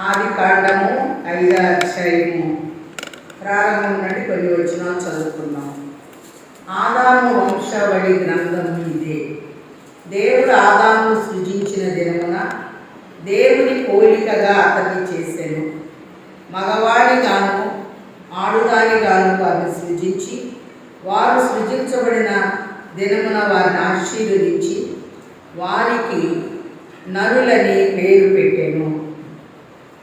ఆదికాండము 5వ అధ్యాయము ప్రారంభం నుండి కొన్ని వచనాలు చదువుకున్నాం. ఆదాము వంశావళి గ్రంథం ఇదే. దేవుడు ఆదామును సృజించిన దినమున దేవుని పోలికగా అతన్ని చేసెను. మగవాడిగాను ఆడుదానిగాను వారిని సృజించి, వారు సృజించబడిన దినమున వారిని ఆశీర్వదించి వారికి నరులని పేరు పెట్టెను.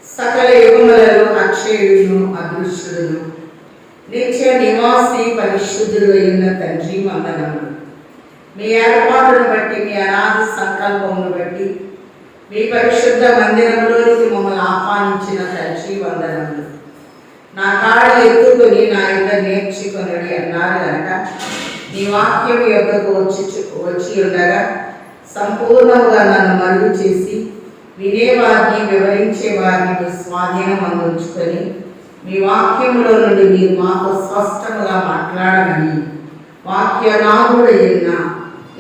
సకల యుగములలో అక్షయుడును అదృశ్యుడును నిత్య నివాసి పరిశుద్ధుడు అయిన తండ్రి వందనములు. మీ ఏర్పాటును బట్టి, మీ అనాది సంకల్పమును బట్టి, మీ పరిశుద్ధ మందిరంలోకి మమ్మల్ని ఆహ్వానించిన తండ్రి వందనములు. నా కాళ్ళు ఎత్తుకొని నా యొక్క నేర్చుకొనడి అన్నారు కనుక నీ వాక్యం యొక్కకు వచ్చి ఉండగా సంపూర్ణంగా నన్ను మరుగు చేసి వినేవారిని వివరించే వారిని స్వాధీనం అందించుకొని మీ వాక్యంలో నుండి మీరు మాతో స్పష్టంగా మాట్లాడమని వాక్యనాథుడైన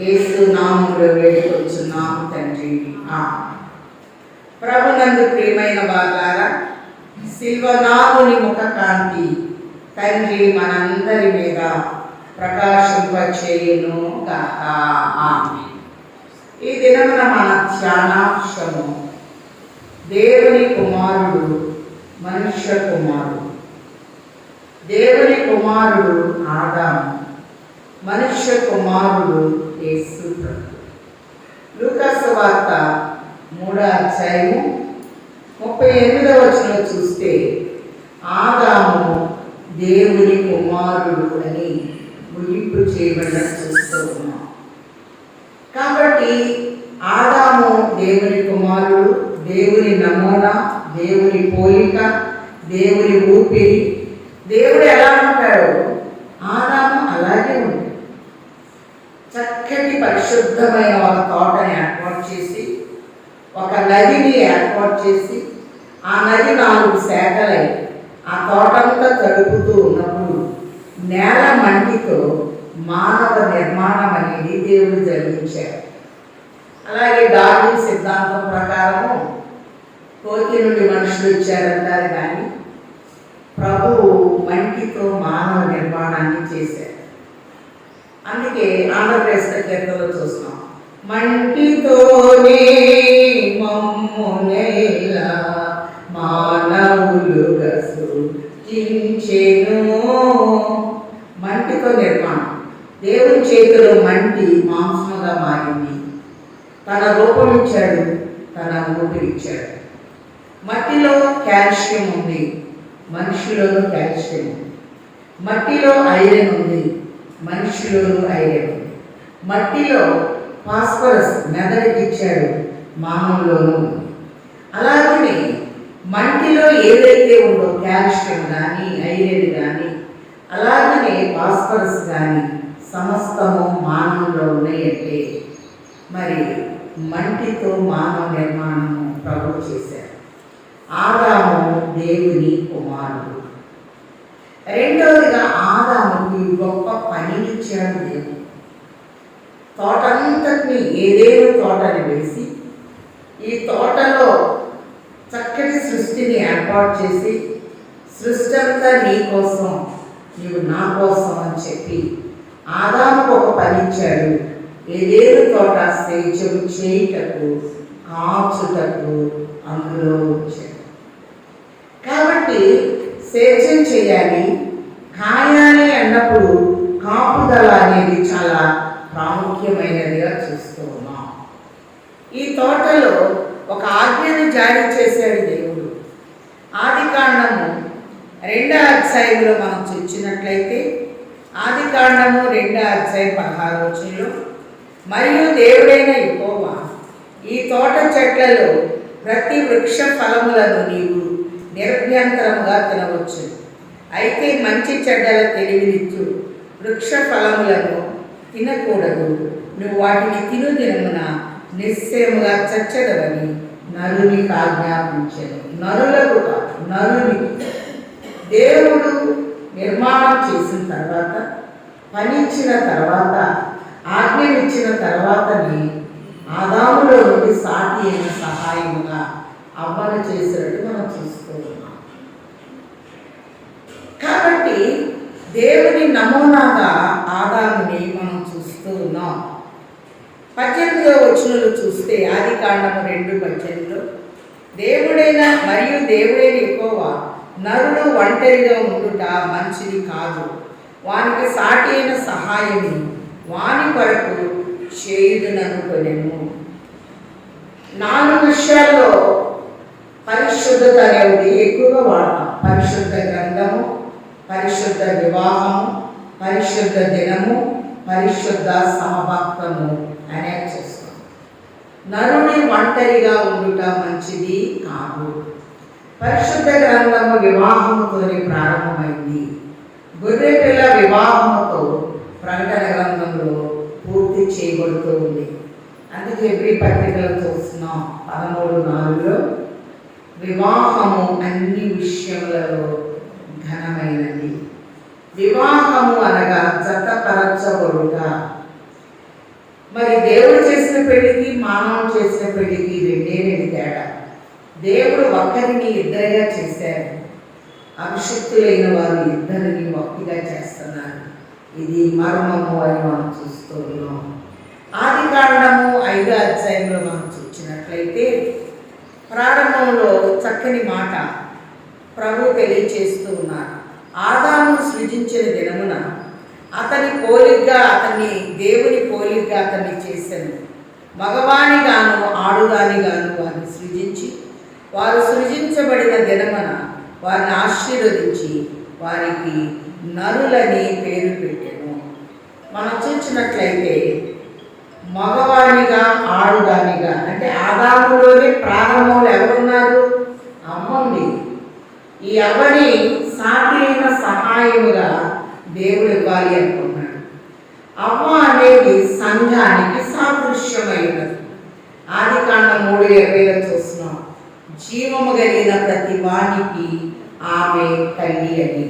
యేసు నామములో వేడుకొచ్చున్నాము తండ్రి. ప్రభునందు ప్రియమైన వారారా, శిల్వనాథుని ముఖ కాంతి తండ్రి మనందరి మీద ప్రకాశింపచేయును గాక. ఆమేన్. ఈ దినమున మన ధ్యానాంశము దేవుని కుమారుడు మనుష్య కుమారుడు. దేవుని కుమారుడు ఆదాము, మనుష్య కుమారుడు యేసు ప్రభు. లూకా సువార్త 3వ అధ్యాయము 38వ వచనం చూస్తే ఆదాము దేవుని కుమారుడు అని ముగింపు చేయబడిన చూస్తూ ఉన్నాం. కాబట్టి ఆదాము దేవుని కుమారుడు, దేవుని నమూనా, దేవుని పోలిక, దేవుని ఊపిరి. దేవుడు ఎలా ఉంటాడో ఆదాము అలాగే ఉంటాడు. చక్కటి పరిశుద్ధమైన ఒక తోటని ఏర్పాటు చేసి, ఒక నదిని ఏర్పాటు చేసి, ఆ నది 4 శాఖలై ఆ తోటంతా తడుపుతూ ఉన్నప్పుడు నేల మంటితో మానవ నిర్మాణం అనేది దేవుడు జరిగించారు. అలాగే డార్విన్ సిద్ధాంతం ప్రకారము కోతి నుండి మనుషులు వచ్చారంటారు, కానీ ప్రభువు మంటితో మానవ నిర్మాణాన్ని చేశారు. అందుకే ఆంధ్రప్రదేశ్ కీర్తనలో చూస్తున్నాం, మంటితోనే మమ్మునేలా మానవులుగా సృజించెను. మంటితో నిర్మాణం. దేవుని చేతిలో మంటి మాంసముగా మారింది. తన రూపం ఇచ్చాడు, తన ఊపిరి ఇచ్చాడు. మట్టిలో కాల్షియం ఉంది, మనిషిలోనూ కాల్షియం ఉంది. మట్టిలో ఐరన్ ఉంది, మనిషిలోనూ ఐరన్ ఉంది. మట్టిలో ఫాస్ఫరస్ మెదడుకి ఇచ్చాడు, మానవులోనూ ఉంది. అలాగనే మట్టిలో ఏదైతే ఉందో కాల్షియం కానీ ఐరన్ కానీ అలాగనే ఫాస్ఫరస్ కానీ సమస్తము మానవులో ఉన్నాయంటే మరి మంటితో మానవ నిర్మాణము ప్రభువు చేశారు. ఆదాము దేవుని కుమారుడు. రెండవదిగా ఆదాముకి గొప్ప పనినిచ్చాడు దేవుడు. తోటంతటిని ఏదేదో తోటని వేసి ఈ తోటలో చక్కటి సృష్టిని ఏర్పాటు చేసి, సృష్టి అంతా నీ కోసం, నీవు నా కోసం అని చెప్పి ఆదాముకు ఒక పని ఇచ్చాడు. ఏదేదో తోట సేద్యం చేయుటకు, కాచుటకు అందులో వచ్చాడు. కాబట్టి సేద్యం చేయాలి, కాయాలి అన్నప్పుడు కాపుదల అనేది చాలా ప్రాముఖ్యమైనదిగా చూస్తూ ఉన్నాం. ఈ తోటలో ఒక ఆజ్ఞను జారీ చేశాడు దేవుడు. ఆదికాండము 2వ అధ్యాయంలో మనం చూసినట్లయితే, ఆదికాండము 2వ అధ్యాయం 16వ వచనంలో, మరియు దేవుడైన యెహోవా ఈ తోట చెట్లలో ప్రతి వృక్ష ఫలములను నీవు నిరభ్యంతరముగా తినవచ్చు, అయితే మంచి చెడ్డల తెలివినిచ్చు వృక్ష ఫలములను తినకూడదు, నువ్వు వాటిని తిను దినమున నిశ్చయముగా చచ్చడవని నరునికి ఆజ్ఞాపించెను. నరులకు కాదు, నరునికి. దేవుడు నిర్మాణం చేసిన తర్వాత, పనిచ్చిన తర్వాత, ఆజ్ఞనిచ్చిన తర్వాతనే ఆదాములో నుండి సాటి అయిన సహాయముగా అవ్వను చేసినట్టు మనం దేవుని నమూనాగా ఆదాముని మనం చూస్తూ ఉన్నాం. 18వ వచనంలో చూస్తే ఆదికాండము 2:18 దేవుడైన యెహోవా నరుడు ఒంటరిగా ఉండుట మంచిది కాదు, వానికి సాటి అయిన సహాయము వాని కొరకు చేయుదుననుకొనెను. 4 విషయాల్లో పరిశుద్ధత అనేది ఎక్కువగా వాడతాం. పరిశుద్ధ గ్రంథము, పరిశుద్ధ వివాహము, పరిశుద్ధ దినము, పరిశుద్ధ సమభక్తము అనేది చేస్తాం. నరుని ఒంటరిగా ఉండుట మంచిది కాదు. పరిశుద్ధ గ్రంథము వివాహముతోనే ప్రారంభమైంది. గొర్రెపిల్ల వివాహముతో ప్రకటన గ్రంథంలో పూర్తి చేయబడుతూ ఉంది. అందుకే ఎవ్రీ పత్రికలో చూస్తున్నాం 13:4 వివాహము అన్ని విషయములలో ఘనమైనది. వివాహము అనగా జతపరచబడుట. మరి దేవుడు చేసిన పెళ్లికి మానవుడు చేసిన పెళ్లికి రెండేనేది తేడా. దేవుడు ఒక్కరిని ఇద్దరుగా చేశారు, అభిషిక్తులైన వారు ఇద్దరిని ఒక్కగా చేస్తున్నారు. ఇది మర్మము అని మనం చూస్తూ ఉన్నాం. ఆదికాండము 5వ అధ్యాయంలో మనం చూసినట్లయితే ప్రారంభంలో చక్కని మాట ప్రభు తెలియచేస్తూ ఉన్నారు. ఆదాము సృజించిన దినమున అతని పోలిగ్గా దేవుని పోలిగ్గా అతన్ని చేశాను. మగవానిగాను ఆడుదానిగాను వారిని సృజించి వారు సృజించబడిన దినమున వారిని ఆశీర్వదించి వారికి నరులని పేరు పెట్టాను. మనం చూసినట్లయితే మగవానిగా ఆడుదానిగా అంటే ఆదాములోనే ప్రారంభంలో ఎవరున్నారు? అమ్మ ఉంది. ఈ అవ్వని సాటి అయిన సహాయముగా దేవుడు ఇవ్వాలి అనుకున్నాడు. అవ్వ అనేది సంఘానికి సాదృశ్యమైనది. ఆదికాండం 3:20 చూస్తున్నాం. జీవము కలిగిన ప్రతి వానికి ఆమె తల్లి అని.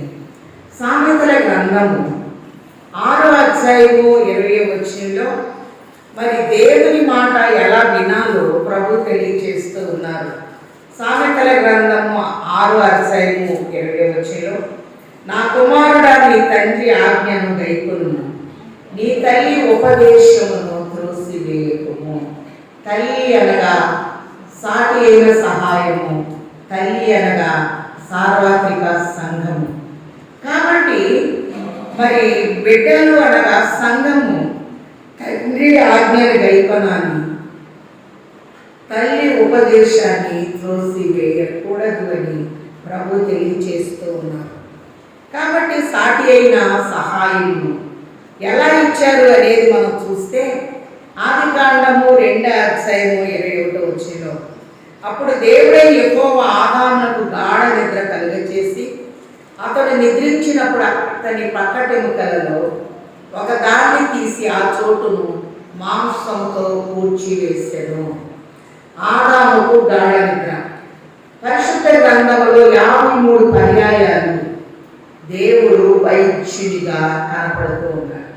సామెతల గ్రంథము 6వ అధ్యాయము 20వ వచనంలో మరి దేవుని మాట ఎలా వినాలో ప్రభు తెలియచేస్తూ ఉన్నారు. సామెతల గ్రంథము 6వ అధ్యాయము 20వ వచనంలో నా కుమారుడా నీ తండ్రి ఆజ్ఞను గైకొనుము, నీ తల్లి ఉపదేశమును త్రోసివేయకుము. తల్లి అనగా సాటి అయిన సహాయము, తల్లి అనగా సార్వత్రిక సంఘము. కాబట్టి మరి బిడ్డలు అనగా సంఘము తండ్రి ఆజ్ఞను గైకొనాలి, తల్లి ఉపదేశాన్ని త్రోసివేయకూడదు అని ప్రభు తెలియచేస్తూ ఉన్నారు. కాబట్టి సాటి అయిన సహాయము ఎలా ఇచ్చారు అనేది మనం చూస్తే ఆదికాండము 2వ అధ్యాయము 21వ వచనంలో అప్పుడు దేవుడైన యెహోవా ఆదామునకు గాఢ నిద్ర కలుగచేసి అతడు నిద్రించినప్పుడు అతని పక్కటెముకలలో ఒక దాన్ని తీసి ఆ చోటును మాంసంతో పూడ్చివేసెను. ఆదాముకు గాఢ నిద్ర. పరిశుద్ధ గ్రంథములో 53 పర్యాయాలు దేవుడు వైద్యుడిగా కనపడుతూ ఉన్నాడు.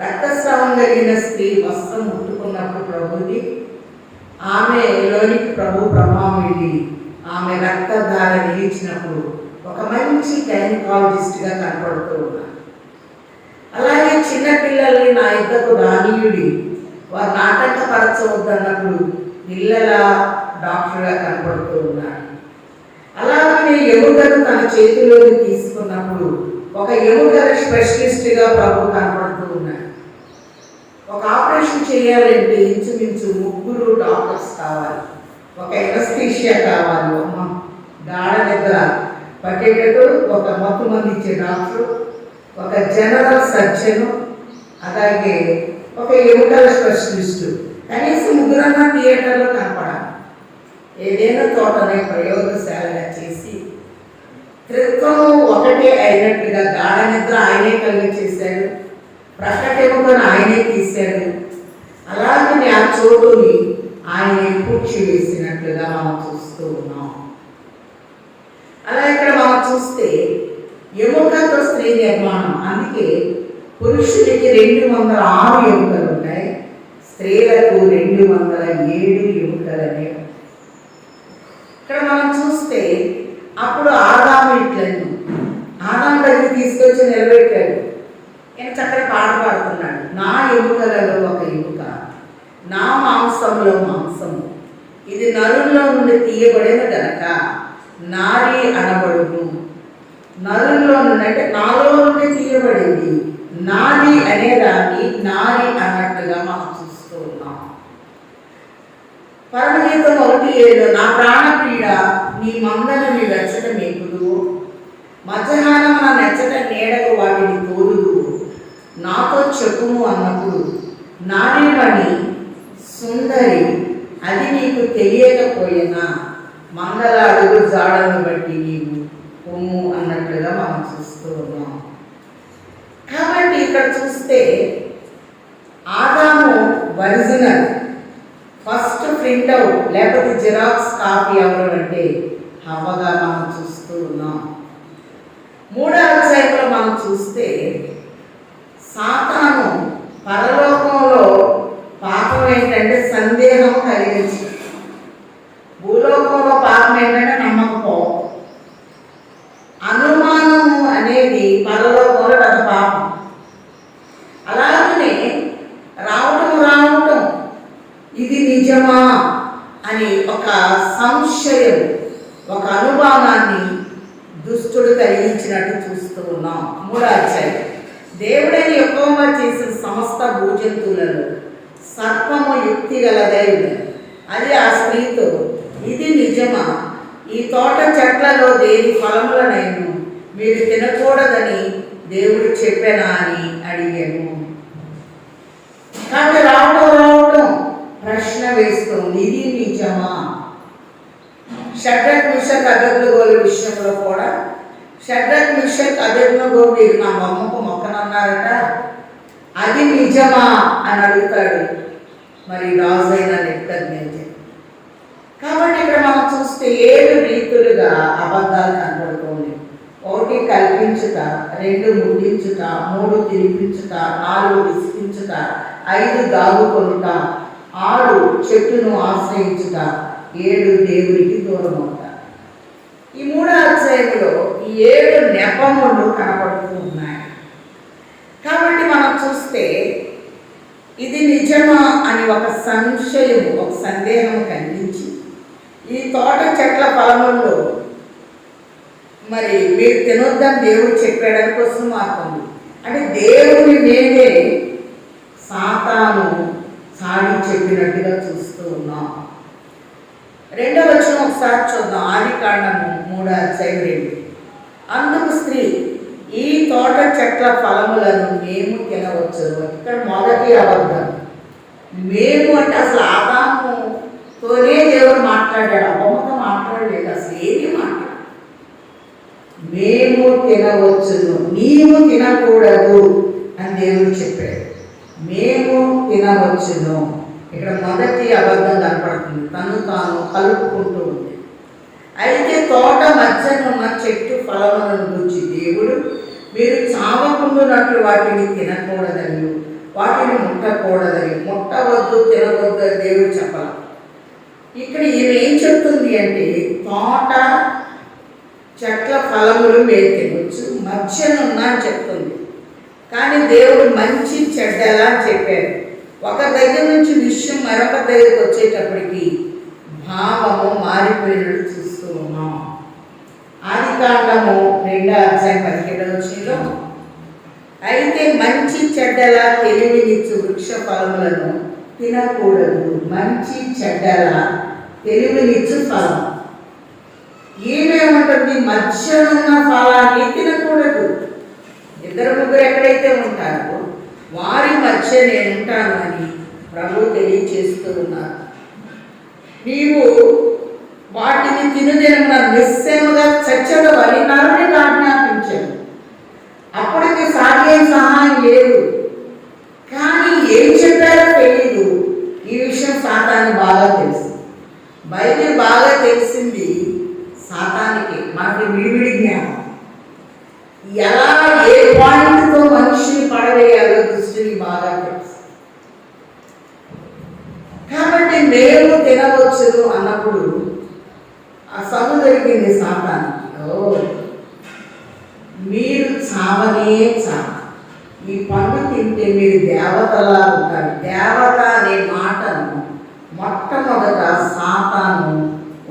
రక్తస్రావం కలిగిన స్త్రీ వస్త్రం ముట్టుకున్నప్పుడు ప్రభుని ఆమెలోనికి ప్రభు ప్రభావం వెళ్ళి ఆమె రక్తధార నిలిచినప్పుడు ఒక మంచి గైనకాలజిస్ట్గా కనపడుతూ ఉన్నాడు. అలాగే చిన్నపిల్లల్ని నా ఇద్దరు రానీయుడి వారిని ఆటంకపరచవద్దన్నప్పుడు పిల్లల డాక్టర్గా కనపడుతూ ఉన్నాడు. అలాగే ఎముకను తన చేతిలోకి తీసుకున్నప్పుడు ఒక ఎముకల స్పెషలిస్ట్గా ప్రభు కనపడుతూ ఉన్నాడు. ఒక ఆపరేషన్ చేయాలంటే ఇంచుమించు 3 డాక్టర్స్ కావాలి, ఒక ఎనస్థీషియా కావాలి, గాఢ నిద్ర పట్టేటట్టు ఒక మత్తు మంది ఇచ్చే డాక్టరు, ఒక జనరల్ సర్జను, అలాగే ఒక ఎముకల స్పెషలిస్టు. కనీసం 3 థియేటర్లో కనపడాలి. ఏదైనా తోటనే ప్రయోగశాలగా చేసి త్రిత్వం ఒకటే అయినట్టుగా గాఢ నిద్ర ఆయనే కలిగి చేశాడు, ప్రకటెముకను ఆయనే తీశాడు, అలాగే ఆ చోటుని ఆయనే పూడ్చివేసినట్లుగా మనం చూస్తూ ఉన్నాం. అలా ఇక్కడ మనం చూస్తే ఎముకతో స్త్రీ నిర్మాణం. అందుకే పురుషుడికి 206 ఎముకలు ఉంటాయి, స్త్రీలకు 207 ఎముకలనే. ఇక్కడ మనం చూస్తే అప్పుడు ఆదాము ఇట్లను ఆదాము దగ్గర తీసుకొచ్చి నిలబెట్టాడు. చక్కటి పాట పాడుతున్నాడు. నా ఎముకలలో ఒక ఎముక, నా మాంసంలో మాంసము, ఇది నరుల్లో నుండి తీయబడిన గనక నారి అనబడును. నరుల్లో నుండి అంటే నాలో నుండి తీయబడింది. నాది అనేదాన్ని నారి అన్నట్టుగా మనం చూస్తూ ఉన్నాం. పరమగీతం 1:7 నా ప్రాణప్రియుడ నీ మందను నీ వెచ్చట మేపుదు, మధ్యాహ్నమున నెచ్చట నీడకు వాటిని తోలుదు, నాతో చెప్పుము అన్నప్పుడు నారీమణి సుందరి అది నీకు తెలియకపోయినా మంగళ అడుగు జాడను బట్టి నీవు పొమ్ము అన్నట్లుగా మనం చూస్తూ ఉన్నాం. కాబట్టి ఇక్కడ చూస్తే ఆదాము ఒరిజినల్ ఫస్ట్ ప్రింట్ అవుట్ లేకపోతే జిరాక్స్ కాపీ ఎవరు అంటే హవ్వగా మనం చూస్తూ ఉన్నాం. 3వ అధ్యాయంలో మనం చూస్తే సాతాను పరలోకంలో పాపం ఏంటంటే సందేహం కలిగించి, భూలోకంలో పాపం ఏంటంటే నమ్మకపోవడం. అనుమానము అనేది పరలోకంలో పెద్ద పాపం. అలాగనే రావటం ఇది నిజమా అని ఒక సంశయం, ఒక అనుమానాన్ని దుష్టుడు కలిగించినట్టు చూస్తూ ఉన్నాం. 3వ అధ్యాయం దేవుడని యెహోవా చేసిన సమస్త భూజంతువులలో సర్పము యుక్తి గలదై ఉన్నది. అది ఆ స్త్రీతో ఇది నిజమా, ఈ తోట చెట్లలో దేని ఫలములనైనా మీరు తినకూడదని దేవుడు చెప్పానా అని అడిగాను. కాబట్టి రావటం ప్రశ్న వేస్తుంది, ఇది నిజమా? షడ్రక్ మిషక్ అబేద్నెగోల విషయంలో కూడా షడ్రక్ మిషక్ అబేద్నెగో మీరు నా బొమ్మకు మొక్కనన్నారట, అది నిజమా అని అడుగుతాడు మరి రాజైన నెబుకద్నెజర్. కాబట్టి ఇక్కడ మనం చూస్తే 7 రీతులుగా అబద్ధాలు కనబడుతుంది. 1 కల్పించుట, 2 ముట్టించుట, 3 తినిపించుట, 4 విసిపించుట, 5 దాగుకొనుట, 6 చెట్టును ఆశ్రయించుట, 7 దేవుడికి దూరం అవుట. ఈ 3వ అధ్యాయంలో ఈ 7 నెపములు కనబడుతూ ఉన్నాయి. కాబట్టి మనం చూస్తే ఇది నిజమా అని ఒక సంశయం, ఒక సందేహం కలిగించి ఈ తోట చెట్ల ఫలముల్లో మరి మీరు తినొద్దని దేవుడు చెప్పాడని కోసం మాత్రం అంటే దేవుని మీదే సాతాను సాడి చెప్పినట్టుగా చూస్తూ ఉన్నాం. 2వ వచనం ఒకసారి చూద్దాం. ఆదికాండము 3వ అధ్యాయం 2. అందుకు స్త్రీ ఈ తోట చెట్ల ఫలములను మేము తినవచ్చు. ఇక్కడ మొదటి అబద్ధం. మేము అంటే అసలు ఆదాముతోనే దేవుడు మాట్లాడాడు, అబద్ధంతో మాట్లాడలేదు, అసలు ఏమీ మాట్లాడు. మేము తినవచ్చును, నీవు తినకూడదు అని దేవుడు చెప్పాడు. మేము తినవచ్చును. ఇక్కడ మొదటి అబద్ధం కనపడుతుంది, తను తాను కలుపుకుంటూ ఉంది. అయితే తోట మధ్యనున్న చెట్టు ఫలములను గురించి దేవుడు మీరు చావకుండునట్లు వాటిని తినకూడదని, వాటిని ముట్టకూడదని, ముట్టవద్దు తినవద్దు అని దేవుడు చెప్పాలి. ఇక్కడ ఈమె ఏం చెప్తుంది అంటే తోట చెట్ల ఫలములు మీరు తినవచ్చు, మధ్యనున్న అని చెప్తుంది. కానీ దేవుడు మంచి చెడ్డలా చెప్పాడు. ఒక దగ్గర నుంచి విషయం మరొక దగ్గరికి వచ్చేటప్పటికి భావము మారిపోయినట్టు చూస్తూ ఉన్నాం. ఆదికాండము 2వ అధ్యాయం 17వ వచనంలో అయితే మంచి చెడ్డల తెలివినిచ్చు వృక్ష ఫలములను తినకూడదు. మంచి చెడ్డల తెలివినిచ్చు ఫలం. ఏమేమంటుంది? మధ్యనున్న ఫలాన్ని తినకూడదు. 2-3 ఎక్కడైతే ఉంటారో వారి మధ్య నేను ఉంటాను అని ప్రభు తెలియచేస్తూ ఉన్నారు. నీవు వాటిని తినుదినమున నిశ్చయముగా చచ్చదవని నరునికి ఆజ్ఞాపించాను. అప్పటికి సాధ్యం సహాయం లేదు, కానీ ఏం చెప్పారో తెలియదు. ఈ విషయం సాతానికి బాగా తెలుసు. బైబిల్ బాగా తెలిసింది సాతానికి, మనకి విడివిడి జ్ఞానం. ఎలా ఏ పాయింట్తో మనిషిని పడవేయాలో దృష్టిని బాగా తెలుసు. కాబట్టి మేము తినవచ్చు అన్నప్పుడు ఆ సభ దొరికింది సాతానికి. మీరు చావనే చావ, ఈ పండు తింటే మీరు దేవతలా ఉంటారు. దేవత అనే మాటను మొట్టమొదట సాతాను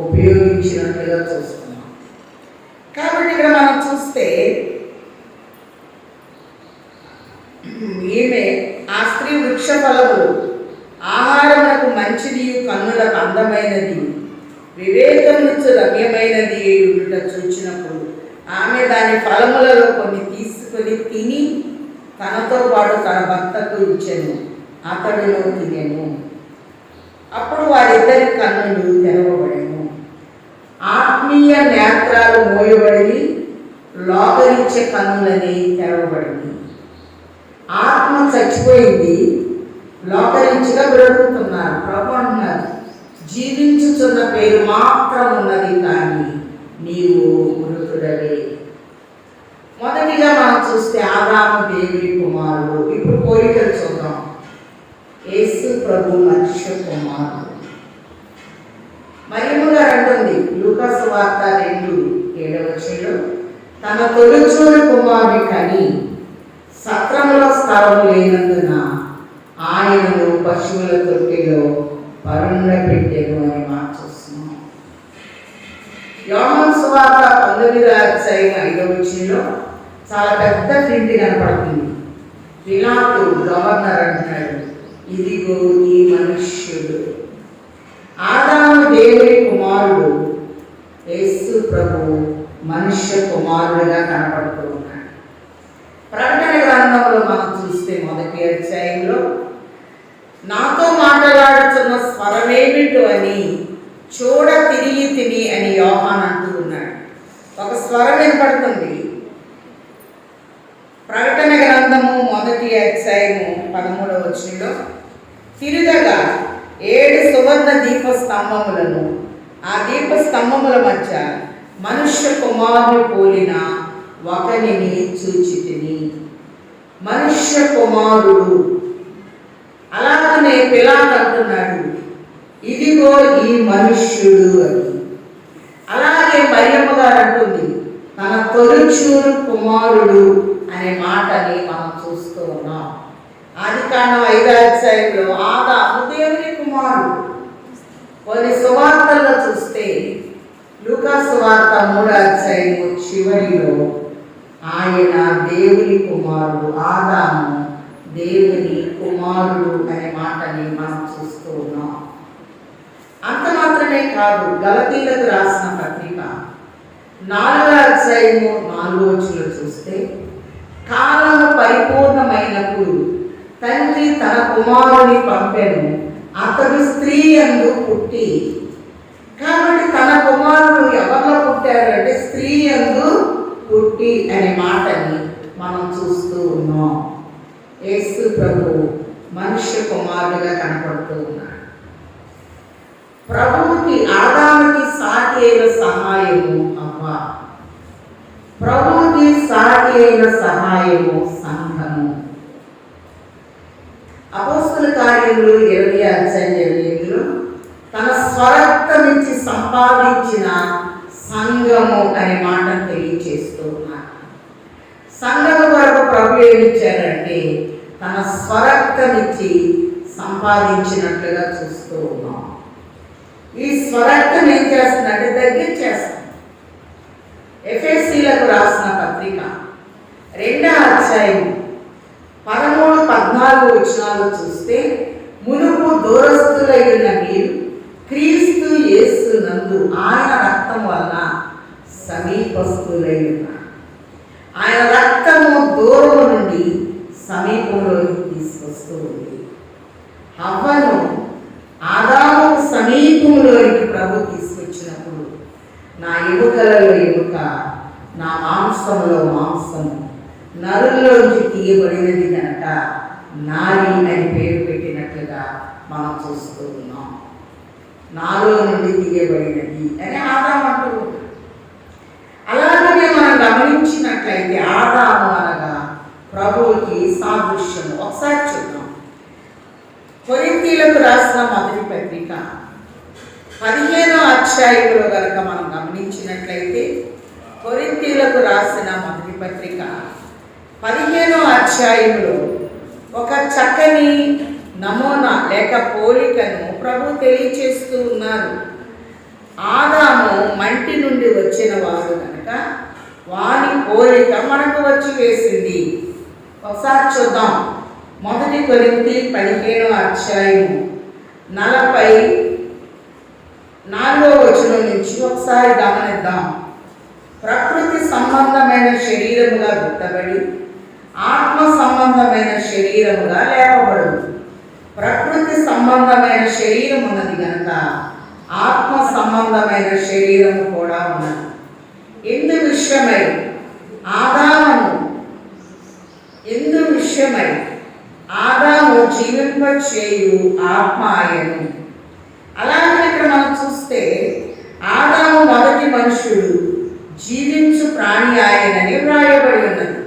ఉపయోగించినట్లుగా చూస్తున్నాం. కాబట్టి ఇక్కడ మనం చూస్తే ఈమె ఆ స్త్రీ వృక్ష ఫలములు ఆహారములకు మంచిది, కన్నులకు అందమైనది, వివేకముచ్చు రమ్యమైనది ఏడుట చూచినప్పుడు ఆమె దాని ఫలములలో కొన్ని తీసుకొని తిని తనతో పాటు తన భర్తకు ఇచ్చెను. అతడును తినెను. అప్పుడు వారిద్దరి కన్నులు తెరవబడెను. ఆత్మీయ నేత్రాలు మోయబడి లోకరిచ్చే కన్నులని తెరవబడింది. ఆత్మ చచ్చిపోయింది, లోకరించగా బ్రతుకుతున్నారు. ప్రభు అన్నారు, జీవించుచున్న పేరు మాత్రం ఉన్నది, కానీ నీవు మృతుడవే. మొదటిగా మనం చూస్తే ఆదాము దేవుడి కుమారుడు. ఇప్పుడు పోలికలు చూద్దాం. యేసు ప్రభు మనుష్య కుమారుడు. మరియమ్మ గారు అంటుంది లూకా సువార్త 2:7 తన తొలిచూలు కుమారుని కని సత్రంలో స్థలం లేనందున ఆయనను పశువుల తొట్టిలో పరుండబెట్టెను అని మాట చూస్తున్నాం. యోహాను సువార్త 19:5 చాలా పెద్ద ప్రింట్ కనపడుతుంది. పిలాతు గవర్నర్ అంటున్నాడు, ఇదిగో ఈ మనుష్యుడు. ఆదాము దేవుడి కుమారుడు, యేసు ప్రభు మనుష్య కుమారుడుగా కనపడుతూ ఉన్నాడు. ప్రకటన గ్రంథంలో మనం చూస్తే 1వ అధ్యాయంలో నాతో మాట్లాడుతున్న స్వరమేమిటో అని చూడ తిరిగి తిని అని యోహాను అంటూ ఉన్నాడు. ఒక స్వరం వినపడుతుంది. ప్రకటన గ్రంథము 1వ అధ్యాయము 13 తిరుగగా 7 సువర్ణ దీప స్తంభములను, ఆ దీప స్తంభముల మధ్య మనుష్య కుమారుని పోలిన ఒకనిని చూచితిని. మనుష్య కుమారుడు. అలాగనే పిలాతు అంటున్నాడు, ఇదిగో ఈ మనుష్యుడు అని. అలాగే మరియమ్మ గారు అంటుంది తన తొలిచూరు కుమారుడు అనే మాటని మనం చూస్తూ ఉన్నాం. ఆదికాండం 5వ అధ్యాయంలో ఆదాము దేవుని కుమారుడు. కొన్ని సువార్తల్లో చూస్తే లూకా సువార్త 3వ అధ్యాయము చివరిలో ఆయన దేవుని కుమారుడు, ఆదాము దేవుని కుమారుడు అనే మాటని మనం చూస్తూ ఉన్నాం. అంత మాత్రమే కాదు, గలతీలకు రాసిన పత్రిక 4వ అధ్యాయము 4వ చూస్తే కాలము పరిపూర్ణమైనప్పుడు తండ్రి తన కుమారుని పంపెను, అతడు స్త్రీ యందు పుట్టి. కాబట్టి తన కుమారుడు ఎవరిలో పుట్టారు అంటే స్త్రీ యందు పుట్టి అనే మాటని మనం చూస్తూ ఉన్నాం. యేసు ప్రభు మనుష్య కుమారుడుగా కనపడుతూ ఉన్నాడు. ప్రభువుకి ఆదాముకి సాటి అయిన సహాయము అవ్వ, ప్రభువుకి సాటి అయిన సహాయము సంఘము. అపోస్తల కార్యములు 20వ అధ్యాయం 28 తన స్వరక్తమిచ్చి సంపాదించిన సంఘము అనే మాట తెలియచేస్తూ ఉన్నారు. సంఘము కొరకు ప్రభు ఏమిచ్చారంటే తన స్వరక్తమిచ్చి సంపాదించినట్లుగా చూస్తూ ఉన్నాం. ఈ స్వరక్తం ఏం చేస్తుందంటే తగ్గించేస్తాం. ఎఫెసీలకు రాసిన పత్రిక 2వ అధ్యాయం 13-14 చూస్తే మునుపు దూరస్తులై ఉన్న మీరు క్రీస్తు యేసు నందు ఆయన రక్తం వలన సమీపస్తులై ఉన్నారు. ఆయన రక్తము దూరము నుండి సమీపంలోకి తీసుకొస్తూ ఉంది. హవ్వను ఆదాము సమీపంలోకి ప్రభు తీసుకొచ్చినప్పుడు నా ఎముకలలో ఎముక, నా మాంసంలో మాంసము నరుల్లోంచి తీయబడినది కనుక నారి అని పేరు పెట్టినట్లుగా మనం చూస్తూ ఉన్నాం. నాలో నుండి తీయబడినది అని ఆదాము అంటూ ఉన్నాడు. అలాగనే మనం గమనించినట్లయితే ఆదాము అనగా ప్రభువుకి సాదృశ్యము. ఒకసారి చూద్దాం. కొరింథీయులకు రాసిన మొదటి పత్రిక 15వ అధ్యాయంలో కనుక మనం గమనించినట్లయితే కొరింథీయులకు రాసిన మొదటి పత్రిక 15వ అధ్యాయంలో ఒక చక్కని నమూనా లేక పోలికను ప్రభు తెలియచేస్తూ ఉన్నారు. ఆదాము మంటి నుండి వచ్చిన వాడు కనుక వాని పోలిక మనకు వచ్చి వేసింది. ఒకసారి చూద్దాం. 1 కొరింథీ 15వ అధ్యాయము 44వ వచనం నుంచి ఒకసారి గమనిద్దాం. ప్రకృతి సంబంధమైన శరీరముగా పుట్టబడి ఆత్మ సంబంధమైన శరీరముగా లేపబడు. ప్రకృతి సంబంధమైన శరీరం ఉన్నది కనుక ఆత్మ సంబంధమైన శరీరము కూడా ఉన్నది. ఎందు విషయమై ఆదాము జీవింపచేయు ఆత్మ ఆయను. అలాగే ఇక్కడ మనం చూస్తే ఆదాము మొదటి మనుషుడు, జీవించు ప్రాణి ఆయనని వ్రాయబడి ఉన్నది.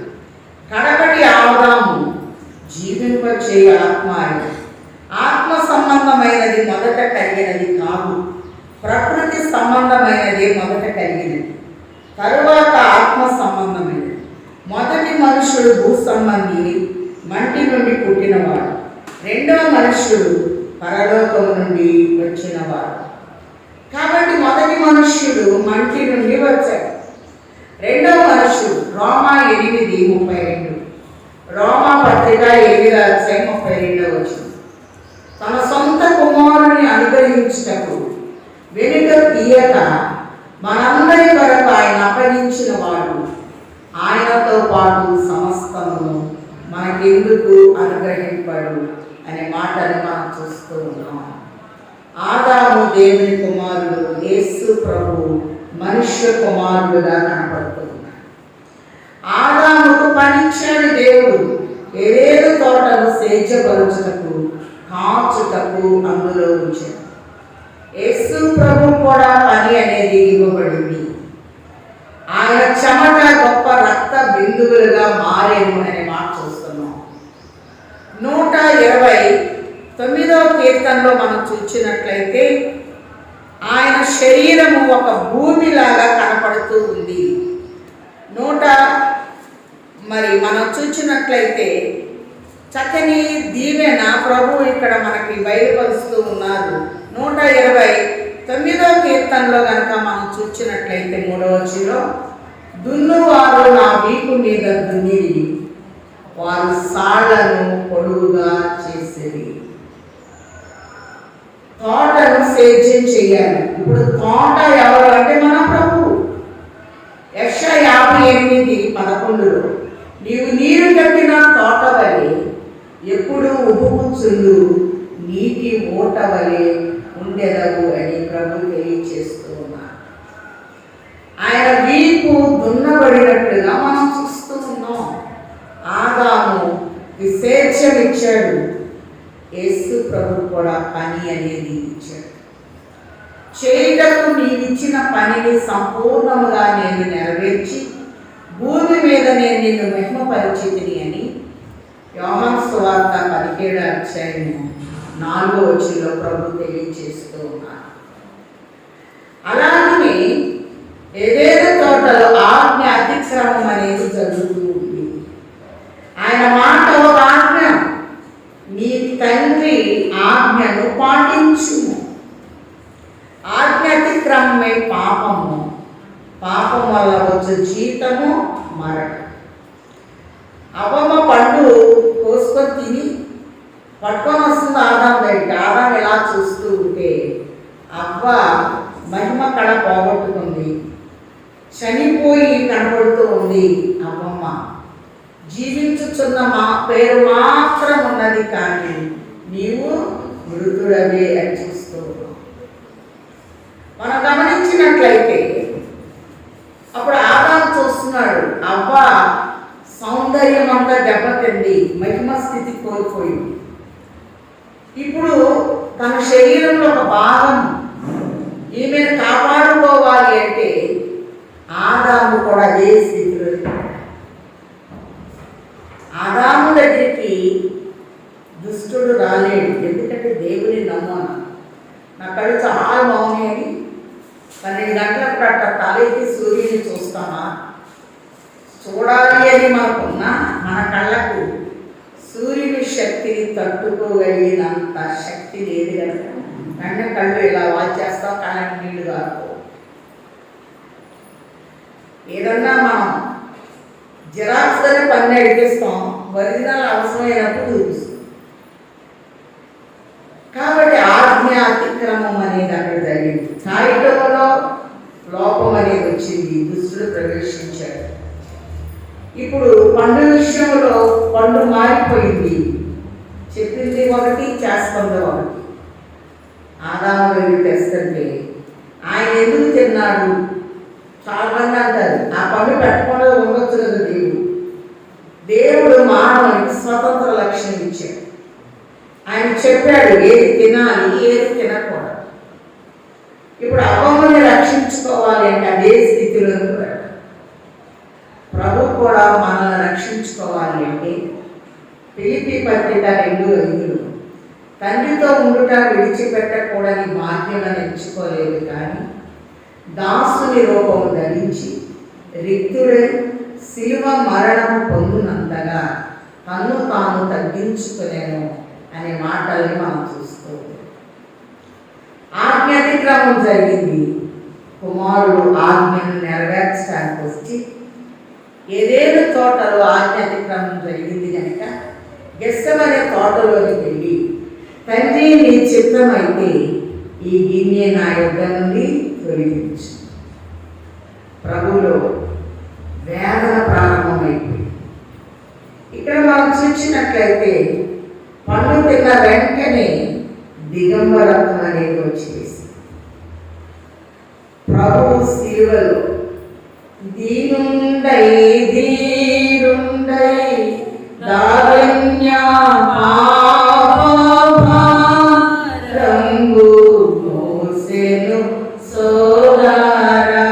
కడపటి ఆదాము జీవింపచేయు ఆత్మ ఆయన. ఆత్మ సంబంధమైనది మొదట కలిగినది కాదు, ప్రకృతి సంబంధమైనది మొదట కలిగినది, తరువాత ఆత్మ సంబంధమైనది. మొదటి మనుషుడు భూ సంబంధి, మంటి నుండి పుట్టినవాడు. రెండవ మనుష్యుడు పరలోకము నుండి వచ్చినవాడు. కాబట్టి మొదటి మనుష్యుడు మంటి నుండి వచ్చాడు. రెండవ మనుష్యుడు రోమా 8:32, రోమా పత్రిక 8:32 తన సొంత కుమారుని అనుగ్రహించుటకు వెనుక తీయక మనందరి కొరకు ఆయన అప్పగించిన వాడు, ఆయనతో పాటు సమస్తమును మనకెందుకు అనుగ్రహింపడు అనే మాటను మనం చూస్తూ ఉన్నాం. ఆదాము దేవుని కుమారుడు, యేసు ప్రభు మనుష్య కుమారుడుగా కనపడుతున్నాడు. ఆదాముకు పనిచ్చాడు దేవుడు. ఏదేదో తోటను సేద్యపరుచుటకు, కాచుటకు అందులో ఉంచాడు. యేసు ప్రభు కూడా పని అనేది ఇవ్వబడింది. ఆయన చెమట గొప్ప రక్త బిందువులుగా మారేను అనే మాట చూస్తున్నాం. 129వ కీర్తనలో మనం చూసినట్లయితే ఆయన శరీరము ఒక భూమిలాగా కనపడుతూ ఉంది. మనం చూసినట్లయితే చక్కని దీవెన ప్రభు ఇక్కడ మనకి బయలుపరుస్తూ ఉన్నారు. 129వ కీర్తనలో కనుక మనం చూసినట్లయితే 3వ వచనంలో, దున్నువారు నా వీపు మీద దున్నిరి, వారు సాళ్లను పొడుగుగా చేసేది. తోటను సేద్యం చేయాలి. ఇప్పుడు తోట ఎవరు అంటే మన ప్రభు. యెషయా 58:11 నీవు నీరు కట్టిన తోట వలె ఎప్పుడు ఉబుకుచుండు నీటి ఓట వలె ఉండెదవు అని ప్రభు తెలియచేస్తూ ఉన్నారు. ఆయన వీపు దున్నబడినట్లుగా మనం చూస్తూ ఉన్నాం. ఆదాము విశేషం ఇచ్చాడు, యేసు ప్రభు కూడా పని అనేది ఇచ్చాడు. చేయుటకు నీవిచ్చిన పనిని సంపూర్ణముగా నేను నెరవేర్చి భూమి మీద నేను నిన్ను మహిమపరిచితిని అని యోహాను సువార్త 17వ అధ్యాయము 4వ వచనంలో ప్రభు తెలియజేస్తూ ఉన్నారు. అలాగే ఏదేదో తోటలో ఆజ్ఞ అతిక్రమం అనేది జరుగుతూ ఉంది. ఆయన మాట ఒక ఆజ్ఞ, నీ తండ్రి ఆజ్ఞను పాటించుము. ఆజ్ఞ అతిక్రమమే పాపము, పాపం వల్ల వచ్చే జీతము మరణం. అవ్వమ్మ పండు కోసుకొని తిని పట్టుకొని వస్తుంది ఆదాం దగ్గరికి. ఆదాం ఎలా చూస్తూ ఉంటే అవ్వ మహిమ కళ పోగొట్టుకుంది, చనిపోయి కనబడుతూ ఉంది. అవ్వమ్మ జీవించుచున్న మా పేరు మాత్రం ఉన్నది, కానీ నీవు మృతుడవే అని చూస్తూ ఉన్నాం. మనం గమనించినట్లయితే అప్పుడు ఆదాం చూస్తున్నాడు, అవ్వ సౌందర్యం అంతా దెబ్బతింది, మహిమ స్థితి కోల్పోయింది. ఇప్పుడు తన శరీరంలో ఒక భాగం ఈమెను కాపాడుకోవాలి అంటే ఆదాము కూడా అదే స్థితిలో. ఆదాము దగ్గరికి దుష్టుడు రాలేడు, ఎందుకంటే దేవుని నమ్మను. నా కళ్ళు చాలా బాగున్నాయని 12 గంటలకు అట్లా తలెత్తి సూర్యుని చూస్తామా, చూడాలి అని మనకున్నా మన మన కళ్ళకు సూర్యుని శక్తిని తట్టుకోగలిగినంత శక్తి లేదు కదా. వెంటనే కళ్ళు ఇలా వాచేస్తాం, కళ్ళకి నీళ్లు కాదు. ఏదన్నా మనం జిరాక్స్గానే పని నడిపిస్తాం, ఒరిజినల్ అవసరమైనప్పుడు చూపిస్తాం. కాబట్టి ఆజ్ఞ అతిక్రమం అనేది అక్కడ జరిగింది. సాయిటంలో లోపం అనేది వచ్చింది, దుష్టుడు ప్రవేశించాడు. ఇప్పుడు పండు విషయంలో పండు మారిపోయింది. చెప్పింది ఒకటి, చేస్తుంది ఒకటి. ఆదాము వెళ్ళి తెస్తుంటే ఆయన ఎందుకు తిన్నాడు? చాలా మంది అంటారు ఆ పండు పెట్టకుండా ఉండొచ్చు కదా. దేవుడు మానవునికి స్వతంత్ర లక్ష్యం ఇచ్చాడు. ఆయన చెప్పాడు ఏది తినాలి, ఏది తినకూడదు. ఇప్పుడు అవ్వమ్మని రక్షించుకోవాలి అంటే అదే స్థితిలో ప్రభు కూడా మనల్ని రక్షించుకోవాలి అంటే ఫిలిప్పీ పత్రిక 2:5 తండ్రితో ఉండుట విడిచిపెట్టకూడని భాగ్యమని ఎంచుకోలేదు, కానీ దాసుని రూపం ధరించి రిక్తుడై శిలువ మరణము పొందినంతగా తన్ను తాను తగ్గించుకునేను అనే మాటల్ని మనం చూస్తూ ఆజ్ఞాతిక్రమం జరిగింది. కుమారుడు ఆజ్ఞను నెరవేర్చడానికి వచ్చి ఏదేను తోటలో ఆజ్ఞాతిక్రమం జరిగింది కనుక గెస్సెమనే తోటలోకి వెళ్ళి తండ్రి నీ చిత్తమైతే ఈ గిన్నె నా యొద్ద నుండి తొలగించు. ప్రభువులో వేదన ప్రారంభమైపోయింది. ఇక్కడ మనం చూసినట్లయితే పండు తిన్న వెంటనే దిగంబరత్వం అనేది వచ్చేసి ప్రభు శిలువలో దీనుండై దారుణ్య రంగు మోసెను సోదరా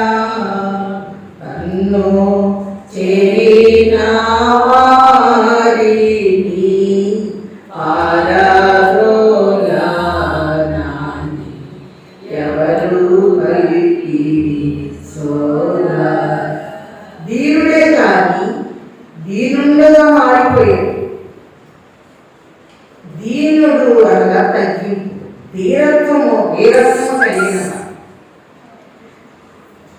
తన్ను చేరిన వారిని ఆరాధోలానాని ఎవరు పలికి సోదరా. దీనుడే కానీ దీనుండగా మారిపోయాడు. దీనుడు అనగా తగ్గింపు, వీరత్వము కలిగిన.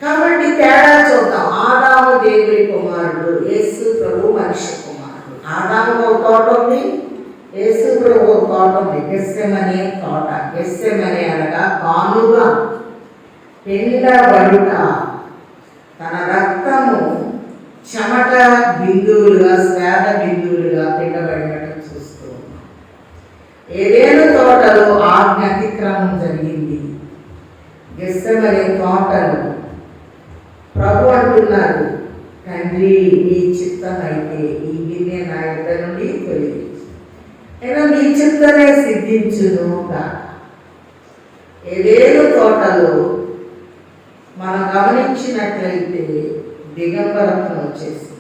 కాబట్టి తేడా చూద్దాం. ఆదాము దేవుడి కుమారుడు, యేసు ప్రభు మనిషి కుమారుడు. ఆదాము ఒక తోట ఉంది, యేసు ప్రభు ఒక తోట ఉంది, గెస్సెమనే తోట. గెస్సెమనే అనగా కానుగా పిండబడుట, తన రక్తము చెమట బిందువులుగా స్వేద బిందువులుగా పిండబడినట్టు చూస్తూ ఉన్నాం. ఏదేను తోటలో ఆజ్ఞ అతిక్రమం జరిగింది. గెస్సెమనే తోటలు ప్రభు అంటున్నారు, తండ్రి నీ చిత్తం అయితే ఈ గిన్నె నా యొద్ద నుండి తొలగించు, నేను నీ చిత్తమే సిద్ధించును కాక. ఏదేను తోటలో మనం గమనించినట్లయితే దిగంబరత్వం వచ్చేసి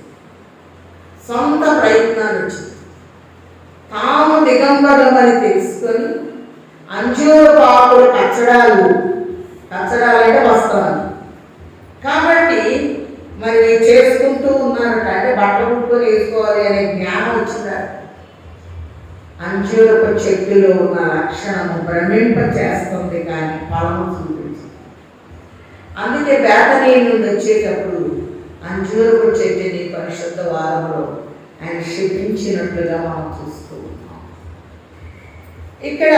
సొంత ప్రయత్నాలు వచ్చింది. తాము దిగంబరం అని తెలుసుకొని అంజూరు పాకులు కచ్చడాలు అంటే వస్త్రాలు కాబట్టి మరి చేసుకుంటూ ఉన్నారట. అంటే బట్టలు కుట్టుకొని వేసుకోవాలి అనే జ్ఞానం వచ్చిందా? అంజూరపు చెట్టులో ఉన్న లక్షణము భ్రమింప చేస్తుంది కానీ ఫలము చూపించింది. అందుకే బేతనీ నుండి వచ్చేటప్పుడు అంజూరపు చెట్టుని పరిశుద్ధ వారంలో ఆయన శపించినట్లుగా మనం చూస్తూ ఉన్నాం. ఇక్కడ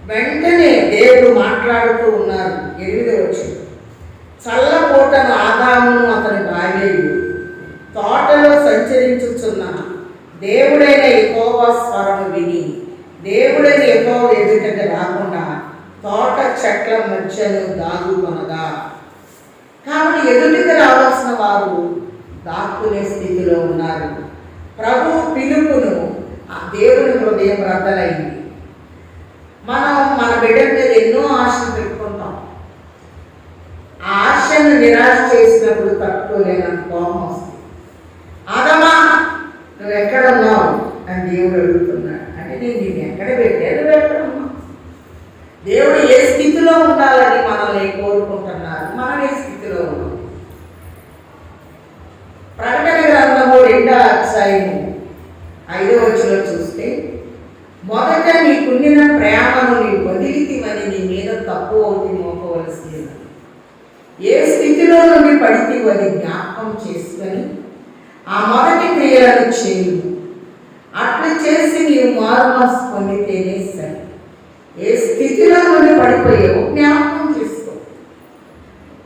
వెంటనే దేవుడు మాట్లాడుతూ ఉన్నారు. 8వ వచనం, చల్లపూటను ఆదామును అతని భార్యయు తోటలో సంచరించుచున్న దేవుడైన యెహోవా స్వరము విని దేవుడైన యెహోవా ఎదుటకు రాకుండా తోట చెట్ల మధ్యను దాగుకొనగా. కాబట్టి ఎదుటికి రావాల్సిన వారు దాక్కునే స్థితిలో ఉన్నారు. ప్రభు పిలుపును ఆ దేవుని హృదయం రద్దలైంది. మనం మన బిడ్డ మీద ఎన్నో ఆశలు పెట్టుకుంటాం. ఆ ఆశను నిరాశ చేసినప్పుడు తట్టుకోలేనంత కోపం వస్తుంది. ఆదమా నువ్వు ఎక్కడ ఉన్నావు అని దేవుడు అడుగుతున్నాడు. అంటే నేను దీన్ని ఎక్కడ పెట్టాను, నువ్వు ఎక్కడ ఉన్నావు? దేవుడు ఏ స్థితిలో ఉండాలని మనల్ని కోరుకుంటున్నారు, మనం ఏ స్థితిలో ఉన్నాం? ప్రకటన గ్రంథము 2వ అధ్యాయము 5వ వచనంలో చూస్తే, మొదట నీకుండిన ప్రేమను నీవు వదిలితివని నీ మీద తప్పు అవుతి మోపవలసింది. ఏ స్థితిలో నుండి పడితివో అది జ్ఞాపకం చేసుకొని ఆ మొదటి క్రియలను చేయు. అట్లు చేసి నీవు మారుమనసు పొందితేనే సరే. ఏ స్థితిలో నుండి పడిపోయావో జ్ఞాపకం చేసుకో.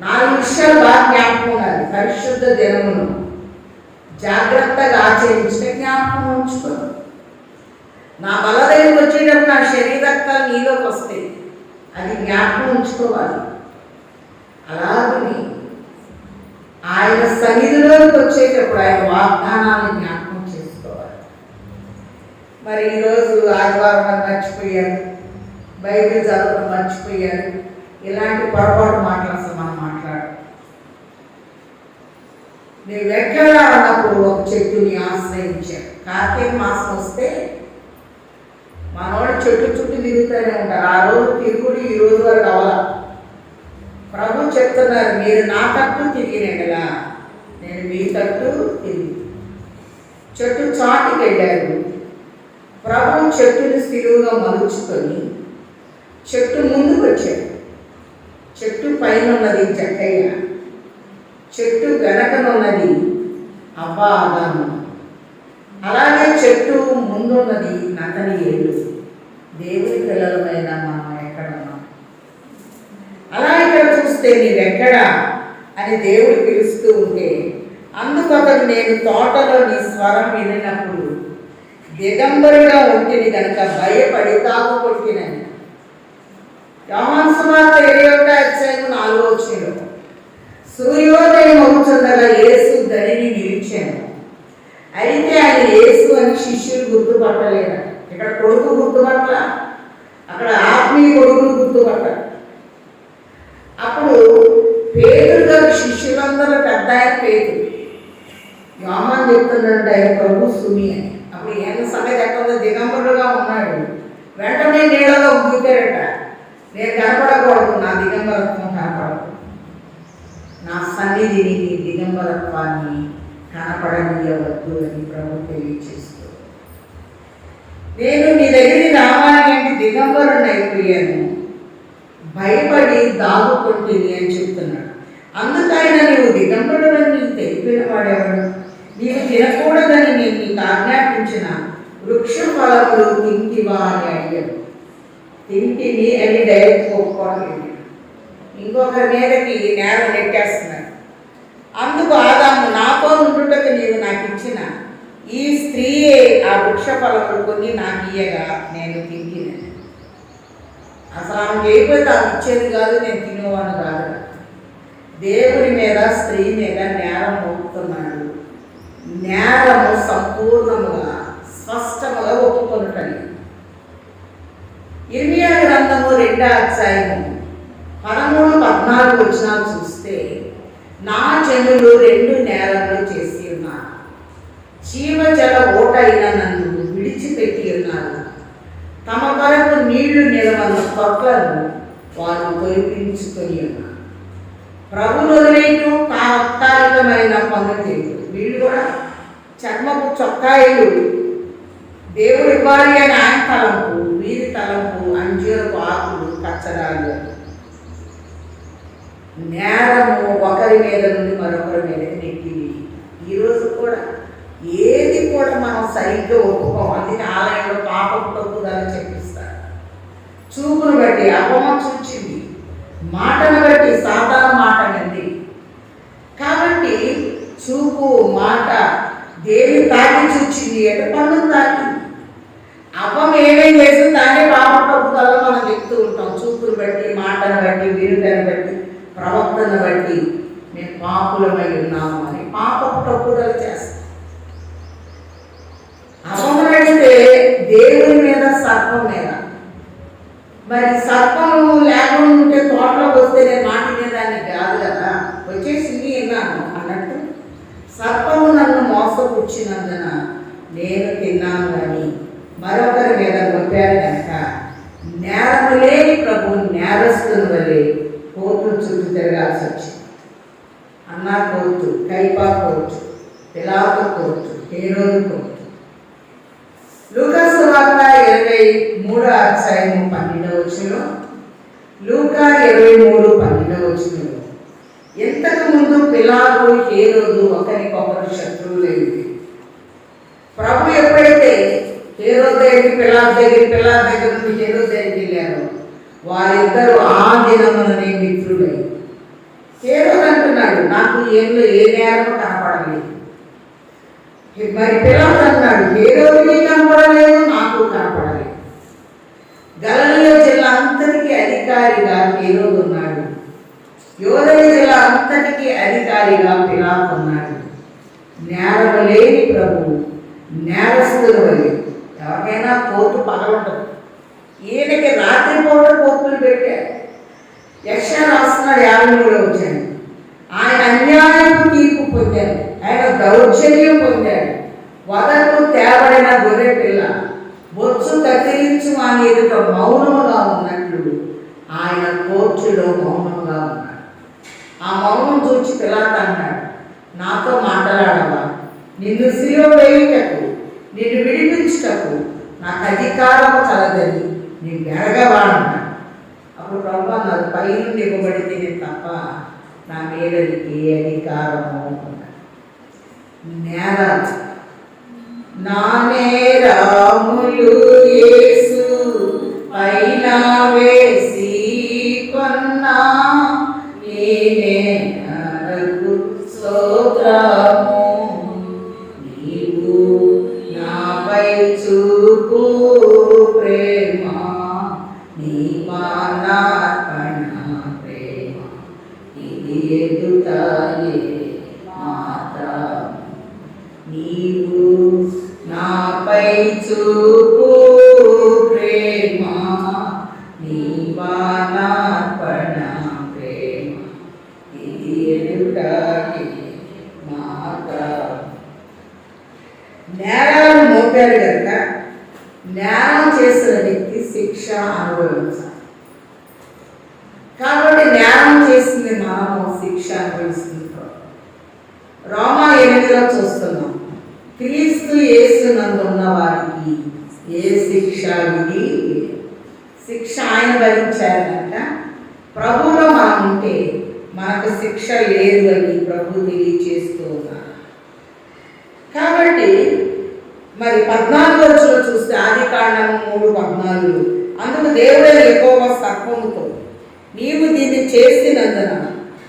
4 విషయాలు బాగా జ్ఞాపకం ఉండాలి. పరిశుద్ధ దినమును జాగ్రత్తగా ఆచరించిన జ్ఞాపకం ఉంచుకో. నా బల దగ్గరికి వచ్చేటప్పుడు నా శరీరక్తాలు నీలోకి వస్తాయి, అది జ్ఞాపకం ఉంచుకోవాలి. అలాగని ఆయన సన్నిధిలోకి వచ్చేటప్పుడు ఆయన వాగ్దానాన్ని జ్ఞాపకం చేసుకోవాలి. మరి ఈరోజు ఆదివారం అని మర్చిపోయాను, బైబిల్ చదవడం మర్చిపోయాను, ఇలాంటి పొరపాటు మాటలు అసలు మనం మాట్లాడు. నేను ఎక్కడ అన్నప్పుడు ఒక చెట్టుని ఆశ్రయించాను. కార్తీక మాసం వస్తే మనవాడు చెట్టు చుట్టూ తిరుగుతూనే ఉంటారు. ఆ రోజు తిరుగుడు ఈ రోజు వరకు అవ్వాల. ప్రభు చెప్తున్నారు, మీరు నా తట్టు తిరిగిన కదా నేను మీ తట్టు తిరిగి. చెట్టు చాటుకి వెళ్ళారు. ప్రభు చెట్టుని స్థిరువుగా మలుచుకొని చెట్టు ముందుకు వచ్చాడు. చెట్టు పైన ఉన్నది జక్కయ్య, చెట్టు వెనకనున్నది అబ్బా ఆదాము. అలాగే చెట్టు ముందున్నది నతనీయేలు. దేవుని పిల్లలమైన మనం ఎక్కడున్నాం? అలా ఇక్కడ చూస్తే నీవెక్కడా అని దేవుడు పిలుస్తూ ఉంటే, అందుకొకరు నేను తోటలో నీ స్వరం వినినప్పుడు దిగంబరిగా ఉంటుంది కనుక భయపడి తాగు కొట్టినని. యోహాను సువార్త 21:4 వచనంలో, సూర్యోదయం అవుతుండగా యేసు ధరిని నిలిచాను. అయితే ఆయన యేసు అని శిష్యులు గుర్తుపట్టలేరు. ఇక్కడ కొడుకు గుర్తుపట్ల, అక్కడ ఆత్మీయ కొడుకులు గుర్తుపట్టారు. అప్పుడు పేతురు గారు శిష్యులందరూ పెద్ద ఆయన పేతురు. యోహాను చెప్తున్నాడు ఆయన ప్రభు సుమి అని. అప్పుడు ఏమైనా సంగతి ఎక్కడ దిగంబరుడుగా ఉన్నాడు. వెంటనే నీళ్ళలో ఊగితారట, నేను కనపడకూడదు, నా దిగంబరత్వం కనపడదు, నా సన్నిధిని నీ దిగంబరత్వాన్ని కనపడనీయవద్దు అని ప్రభు తెలియచేస్తూ, నేను నీ దగ్గరికి రావాలంటే దిగంబరుని అయిపోయాను, భయపడి దాగుకుంటుంది అని చెప్తున్నాడు. అందుకైనా నీవు దిగంబరుడని నీకు తెలిపిన వాడేవాడు? నీవు తినకూడదని నేను నీకు ఆజ్ఞాపించిన వృక్ష ఫలములు తింటివా అని అడిగాడు. తింటిని అని డైరెక్ట్ ఒప్పుకోవడం, ఇంకొకరి మీదకి నేల నెట్టేస్తున్నాడు. అందుకు ఆదాము, నాతో ఉండుటకు నీవు నాకు ఇచ్చిన ఈ స్త్రీయే ఆ వృక్ష ఫలములు కొన్ని నాకు ఇయ్యగా నేను తింటినని. అసలు ఆమె చేయకపోతే ఆమె ఇచ్చేది కాదు, నేను తినేవాడు కాదు. దేవుని మీద స్త్రీ మీద నేరం మోపుతున్నాడు. నేరము సంపూర్ణముగా స్పష్టముగా ఒప్పుకొనుటని. ఇర్మియా గ్రంథము 2వ అధ్యాయము 13-14 వచనాలు చూస్తే, నా జనులు 2 నేరములు చేసి ఉన్నారు. జీవజల ఓట అయిన నన్ను విడిచిపెట్టి ఉన్నారు. తమ కొరకు నీళ్లు నిలవన్న తొట్లను వారు తొలిపించుకొని ఉన్నారు. ప్రభువును వదిలేయటం తాత్కాలికమైన పనులు చేయదు. వీళ్ళు కూడా చర్మపు చొక్కాయిలు దేవుడు ఇవ్వాలి అని ఆయన తలంపు, వీరి తలంపు అంజూరపు ఆకులు కచ్చరాలు. నేరము ఒకరి మీద నుండి మరొకరి మీదకి నెట్టి. ఈరోజు కూడా ఏది కూడా మనం సరిగ్గా ఒప్పుకోం. అందుకే ఆలయంలో పాపపు తప్పుదాలు చెప్పిస్తారు. చూపును బట్టి అపమం చూచింది, మాటను బట్టి సాధారణ మాట అండి. కాబట్టి చూపు మాట దేవి తాకి చూచింది అంటే పన్ను తాకింది. అపం ఏమేం చేసింది దాన్ని పాపపు తప్పుదాలు మనం చెప్తూ ఉంటాం. చూపును బట్టి, మాటను బట్టి, విరుటను బట్టి, ప్రవర్తన బట్టి మేము పాపులమై ఉన్నాము అని పాపపు తప్పుదలు చేస్తాం. అపమనడితే దేవుని మీద, సర్పం మీద. మరి సర్పము లేకుండా ఉంటే తోటలోకి వస్తే నేను మాట తినేదాన్ని కాదు కదా, వచ్చేసింది విన్నాను అన్నట్టు సర్పము నన్ను మోసపుచ్చినందున నేను తిన్నాను కానీ మరొకరి మీద గొప్పారు కనుక నేరము లేని ప్రభు నేరస్తుని వలె కోర్టుల చుట్టూ తిరగాల్సి వచ్చింది. అన్నా కోర్టు, కైపా కోర్టు, పిలాతు కోర్టు, హేరోదు కోర్టు. లూకా సువార్త 23:12 లూకా 23:12 ఇంతకు ముందు పిలాతు హేరోదు ఒకరికొకరు శత్రువులైంది. ప్రభు ఎప్పుడైతే హేరోదు దగ్గరికి పిలాతు దగ్గర నుండి హేరోదు దగ్గరికి వెళ్ళారో వారిద్దరూ ఆ దినముననే మిత్రులై. హేరోదు అంటున్నాడు, నాకు ఏ నేరము కనపడలేదు. మరి పిలాతు అన్నాడు, హేరోదుకి కనపడలేదు, నాకు కనపడలేదు. గలిలయ జిల్లా అంతటికి అధికారిగా హేరోదు ఉన్నాడు. యోదయ జిల్లా అంతటికి అధికారిగా పిలాతు ఉన్నాడు. నేరము లేని ప్రభు నేరస్తులు వలె. ఎవరికైనా కోర్టు పగలఉండదు. ఈయనకి రాత్రిపూట కోర్టులు పెట్టారు. యెషయా రాస్తున్నాడు 53 ఆయన అన్యాయపు తీర్పు పొందాడు, ఆయన దౌర్జన్యం పొందాడు. వదకు తేబడిన గొర్రె పిల్ల బొచ్చు కత్తిరించు అని ఎదుట మౌనముగా ఉన్నట్లు ఆయన కోర్టులో మౌనముగా ఉన్నాడు. ఆ మౌనం చూచి పిలాతు అన్నాడు, నాతో మాట్లాడవా? నిన్ను సిలువ వేయుటకు, నిన్ను విడిపించుటకు నాకు అధికారము కలదని నేను ఎరగవా అన్నాడు. అప్పుడు ప్రభు అన్నారు, పైనుండి ఇవ్వబడితే నేను తప్ప నా మీద ఏ అధికారము అన్నాడు. నేరాలు నా నేరములు యేసు పైన వేసి కొన్నా నేనే నరకు స్తోత్రము. నీవు నాపై చూపు ప్రేమ, నీ మానార్పణ ప్రేమ, ఇది ఎదుటాయే మాత్రం. నీవు నాపై చూపు ప్రేమ, నీ మానార్పణ ప్రేమ, ఇది ఎదుటాయే మాత్రం. నేరాలు మోపారు కనుక నేరం చేసిన వ్యక్తి శిక్ష అనుభవించాలి. కాబట్టి నేరం చేసింది మనము, శిక్ష అనుభవిస్తుంది. రోమా 8 చూస్తున్నాం, క్రీస్తు యేసునందున్న వారికి ఏ శిక్ష విధి. శిక్ష ఆయన భరించారు కనుక ప్రభువులో మనం ఉంటే మనకు శిక్ష లేదు అని ప్రభు తెలియచేస్తూ ఉన్నారు. కాబట్టి మరి 14 చూస్తే ఆదికాండము 3:14 అందుకు దేవుడైన యెహోవా సర్పముతో, నీవు దీన్ని చేసినందున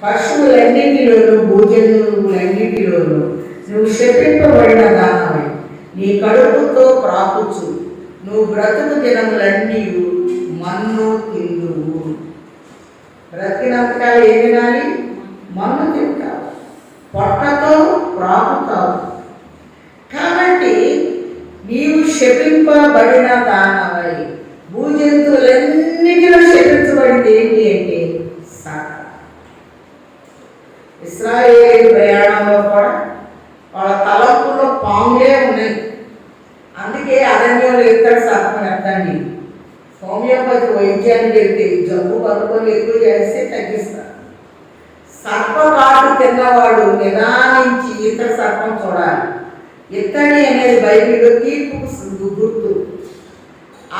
పశువులన్నింటిలోనూ భూజంతువులన్నింటిలోనూ నువ్వు శపింపబడిన దానవై నీ కడుపుతో ప్రాకుచు నువ్వు బ్రతుకు దినములన్నీ మన్ను తిందువు. బ్రతికినంతకాలం ఏం తినాలి? మన్ను తింటావు, పొట్టతో ప్రాకుతావు. కాబట్టి నీవు శపింపబడిన దానవై. భూజంతువులన్నిటిలో శపించబడింది ఏంటి అంటే సాట. ఇశ్రాయేలు ప్రయాణంలో కూడా వాళ్ళ తలంపుల్లో పాములే ఉన్నాయి. అందుకే అరణ్యంలో ఇత్తడి సర్పం ఎత్తండి. హోమియోపతి వైద్యాన్ని పెట్టి జబ్బు కనుక్కొని ఎక్కువ చేస్తే తగ్గిస్తారు. సర్పకాటు తిన్నవాడు నిదానించి ఇత్తడి సర్పం చూడాలి. ఇత్తడి అనేది బైబిల్లో తీర్పుకు గుర్తు.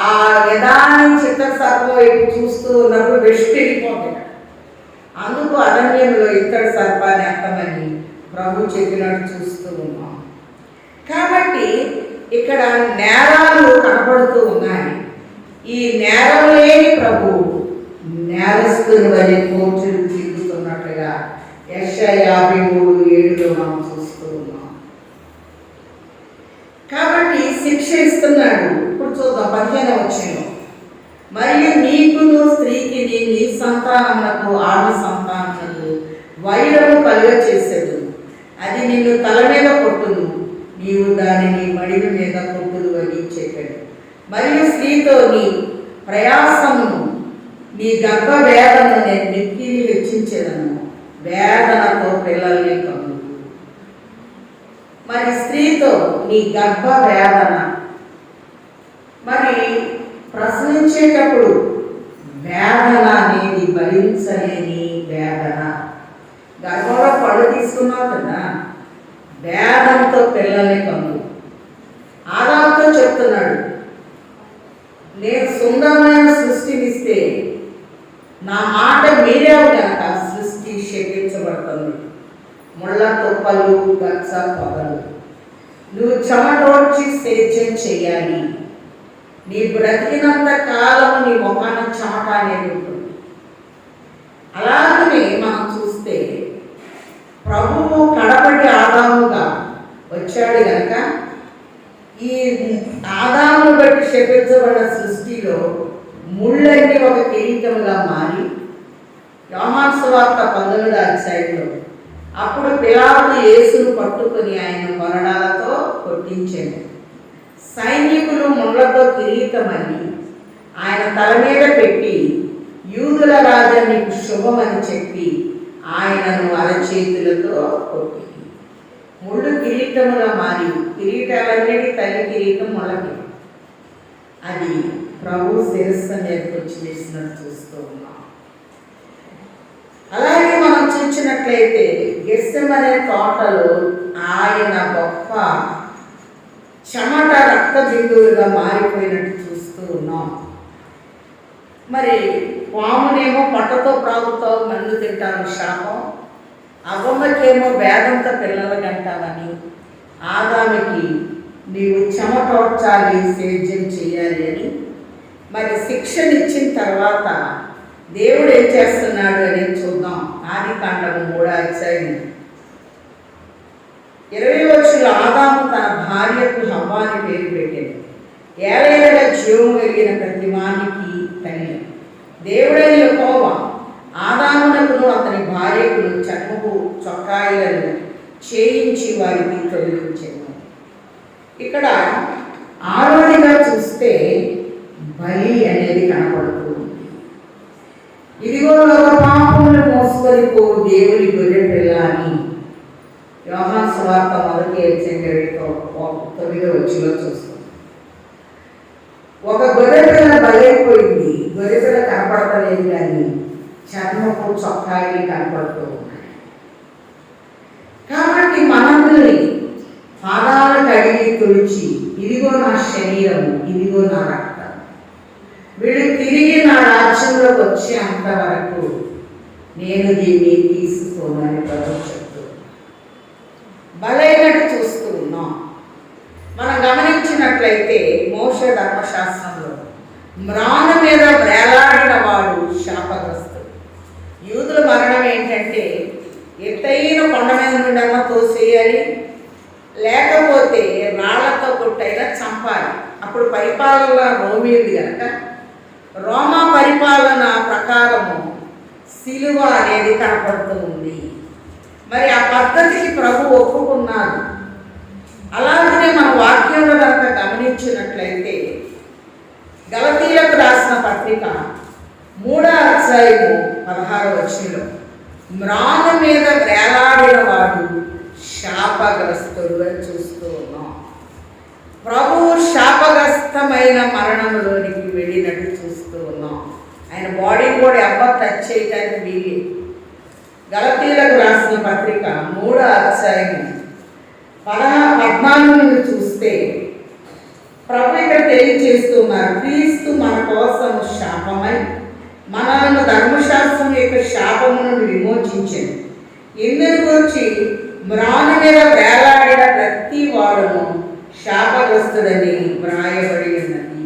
ఆ నిదానించి ఇత్తడి సర్పం వైపు చూస్తూ ఉన్నప్పుడు వెస్ట్ వెళ్ళిపోతుంది. అందుకు అరణ్యంలో ఇత్తడి సర్పాన్ని ఎత్తమని ప్రభు చెప్పినట్టు చూస్తూ ఉన్నాం. కాబట్టి ఇక్కడ నేరాలు కనపడుతూ ఉన్నాయి. ఈ నేరం లేని ప్రభు నేరస్తుని వలె కోర్టులు తిరుగుతున్నట్లుగా యెషయా 53:7 మనం చూస్తూ ఉన్నాం. కాబట్టి శిక్ష ఇస్తున్నాడు. ఇప్పుడు చూద్దాం 15 మరియు నీకును స్త్రీకి నీ సంతానమునకు ఆడి సంతానమునకు వైరము కలుగ చేసేదు. అది నిన్ను తల మీద కొట్టును, నీవు దానిని మడివి మీద కొట్టుదు అని చెప్పాడు. మరియు స్త్రీతో నీ ప్రయాసమును నీ గర్భ వేదనను నేను నెక్కిని హెచ్చించేదను, వేదనతో పిల్లల్ని కను. మరి స్త్రీతో నీ గర్భ వేదన, మరి ప్రశ్నించేటప్పుడు వేదన అనేది భరించలేని వేదన. గర్భంలో పళ్ళు తీసుకున్నావు కదా, వేదంతో పిల్లల్ని కను. ఆదాముతో చెప్తున్నాడు, నేను సుందరమైన సృష్టినిస్తే నా మాట మీరేవు కనుక సృష్టి శపించబడుతుంది. ముళ్ళ తుప్పలు, గచ్చ పొగలు, నువ్వు చెమటోడ్చి సేద్యం చేయాలి. నీ బ్రతికినంత కాలం నీ మొహాన చెమట అనేది ఉంటుంది. అలాగనే మనం చూస్తే ప్రభువు కడపటి ఆదాముగా వచ్చాడు కనుక ఈ ఆదామును బట్టి శపించబడిన సృష్టిలో ముళ్ళన్నీ ఒక కిరీటముగా మారి, యోహాను సువార్త 19వ అధ్యాయంలో అప్పుడు పిలాతు యేసును పట్టుకొని ఆయన కొరడాలతో కొట్టించాడు. సైనికులు ముళ్ళతో కిరీటమని ఆయన తల మీద పెట్టి, యూదుల రాజా నీకు శుభమని చెప్పి ఆయనను అరచేతులతో కొట్టి, ముళ్ళు కిరీటముగా మారి, కిరీటాలన్నిటి తల్లి కిరీటం ముళ్ళ కిరీటం, అది ప్రభు శిరస్సు నేర్కొచ్చి వేసినట్టు చూస్తూ ఉన్నాం. అలాగే మనం చూసినట్లయితే గెత్సెమనే తోటలో ఆయన గొప్ప చెమట రక్త బిందువులుగా మారిపోయినట్టు చూస్తూ ఉన్నాం. మరి పామునేమో పట్టతో ప్రాగుతో మందు తింటాను శాపం, అవ్వమ్మకేమో వేదంతో పిల్లలు కంటామని, ఆదాముకి నీవు చెమటోడ్చాలి, సేద్యం చేయాలి అని మరి శిక్షనిచ్చిన తర్వాత దేవుడు ఏం చేస్తున్నాడు అనేది చూద్దాం. ఆదికాండము 3వ అధ్యాయం 20వ వచనంలో ఆదాము తన భార్యకు హవ్వ అని పేరు పెట్టాడు. ఏలైనగా జీవము కలిగిన ప్రతి వానికి తల్లి. దేవుడైన యెహోవా ఆదామునకును అతని భార్యకును చర్మపు చొక్కాయిలను చేయించి వారికి తొలగించాను. ఇక్కడ ఆరోడిగా చూస్తే బలి అనేది కనపడుతుంది. ఇదిగో లోక పాపములు మోసుకొని పో దేవుని గొర్రె పిల్ల అని యోహాను సువార్త 1వ అధ్యాయం 9వ వచనంలో చూస్తాం. ఒక గొర్రె పిల్ల బలైపోయింది. గొర్రె పిల్ల కనపడతలేదు కానీ చర్మపు చొక్కాయి కనపడుతూ ఉన్నాయి. కాబట్టి మనల్ని పాదాలు కడిగి తుడిచి, ఇదిగో నా శరీరము, ఇదిగో నా రక్తం, వీడు తిరిగి నా రాజ్యంలోకి వచ్చేంత వరకు నేను దీన్ని తీసుకోనని ప్రభు చెప్తూ బలైనట్టు చూస్తూ ఉన్నాం. మనం గమనించినట్లయితే మోషే ధర్మశాస్త్రంలో మ్రాను మీద వేలాడిన వాడు శాపగ్రస్తుడు. యూదుల మరణం ఏంటంటే ఎత్తైన కొండ మీద నుండి అన్న తోసేయాలి, లేకపోతే రాళ్లతో కొట్టైనా చంపాలి. అప్పుడు పరిపాలన రోమీది కనుక రోమా పరిపాలన ప్రకారము సిలువ అనేది కనపడుతూ ఉంది. మరి ఆ పద్ధతికి ప్రభు ఒప్పుకున్నారు. అలాగనే మన వాక్యంలో కనుక గమనించినట్లయితే గలతీయులకు రాసిన పత్రిక 3వ అధ్యాయము 16వ వచనంలో మ్రాను మీద వేలాడిన వాడు శాపగ్రస్తుడు అని చూస్తూ ఉన్నాం. ప్రభువు శాపగ్రస్తమైన మరణంలోనికి వెళ్ళినట్టు చూస్తూ ఉన్నాం. ఆయన బాడీని కూడా ఎవరు టచ్ చేయడానికి వీలు. గలతీయులకు రాసిన పత్రిక 3వ అధ్యాయము 14 నుండి చూస్తే ప్రభు ఇక్కడ తెలియజేస్తున్నారు, క్రీస్తు మన కోసం శాపమై మనల్ని ధర్మశాస్త్రం యొక్క శాపము నుండి విమోచించింది. ఇందుని గురించి మ్రాను మీద వేలాడిన ప్రతి వాడును శాపగ్రస్తుడని వ్రాయబడి ఉన్నది.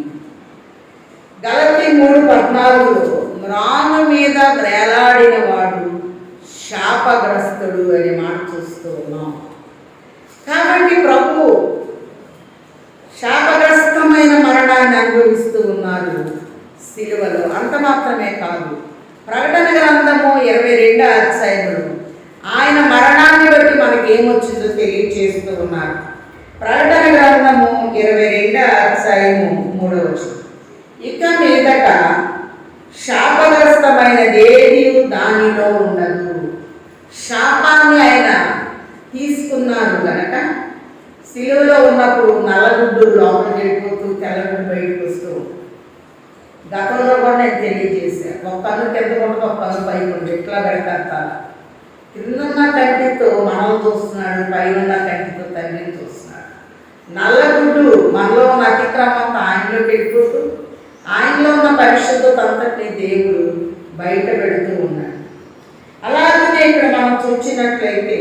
గలతీ 3:14 మ్రాను మీద వేలాడిన వాడు శాపగ్రస్తుడు అనే మాట చూస్తూ ఉన్నాం. కాబట్టి ప్రభు శాపగ్రస్తమైన మరణాన్ని అనుభవిస్తూ ఉన్నారు సిలువలో. అంత మాత్రమే కాదు, ప్రకటన గ్రంథము 22వ అధ్యాయంలో ఆయన మరణాన్ని బట్టి మనకి ఏమొచ్చిందో తెలియజేస్తూ ఉన్నారు. ప్రకటన గ్రంథము 22వ అధ్యాయము 3వ వచనం, ఇక మీదట శాపగ్రస్తమైనదేది దానిలో ఉండదు. శాపాన్ని ఆయన తీసుకున్నారు కనుక సిలువలో ఉన్నప్పుడు నల్లగుడ్డు లోపలికి వెళ్ళిపోతూ తెల్లగుడ్డు బయటకు వస్తూ గతంలో కూడా నేను తెలియజేశాను. ఒక పన్ను కింద కూడా ఒక పన్ను పైకి ఉంది, ఎట్లా పెడతారు. కిందన్న కంటితో మనం చూస్తున్నాడు, పైన కంటి నల్లగుడ్డు మనలో ఉన్న అతిక్రమంతో ఆయనలో వెళ్ళిపోతూ ఆయనలో ఉన్న పరిశుద్ధత అంతటిని దేవుడు బయట పెడుతూ ఉన్నాడు. అలాగే ఇక్కడ మనం చూసినట్లయితే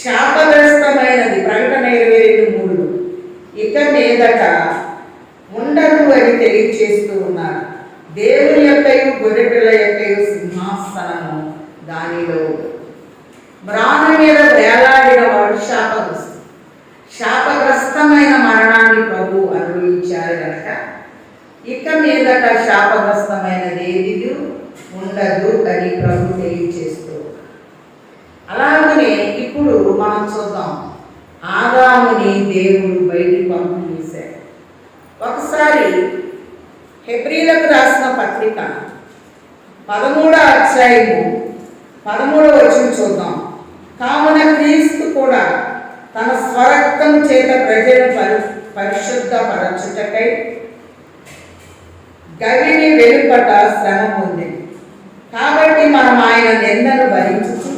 శాపగ్రస్తమైనది ప్రకటన 22:3 ఇక మీదట ఉండదు అని తెలియచేస్తూ ఉన్నారు. దేవుని యొక్కయు గొర్రెపిల్ల యొక్కయు సింహాసనము దానిలో మ్రాను మీద వేలాడిన వాడు శాపగ్రస్తమైన మరణాన్ని ప్రభు అనుభవించారు కనుక ఇక మీదట శాపగ్రస్తమైనది ఏది ఉండదు అని ప్రభు తెలియచేస్తూ. అలాగనే ఇప్పుడు మనం చూద్దాం, ఆదాముని దేవుడు బయటికి పంపించేశాడు. ఒకసారి హెబ్రీలకు రాసిన పత్రిక 13వ అధ్యాయము 13వ వచనం చూద్దాం. కావున క్రీస్తు కూడా తన స్వరక్తం చేత ప్రజలను పరిశుద్ధపరచుటకై గవిని వెలుపట శ్రమ పొందింది. కాబట్టి మనం ఆయన నిందను భరించుచు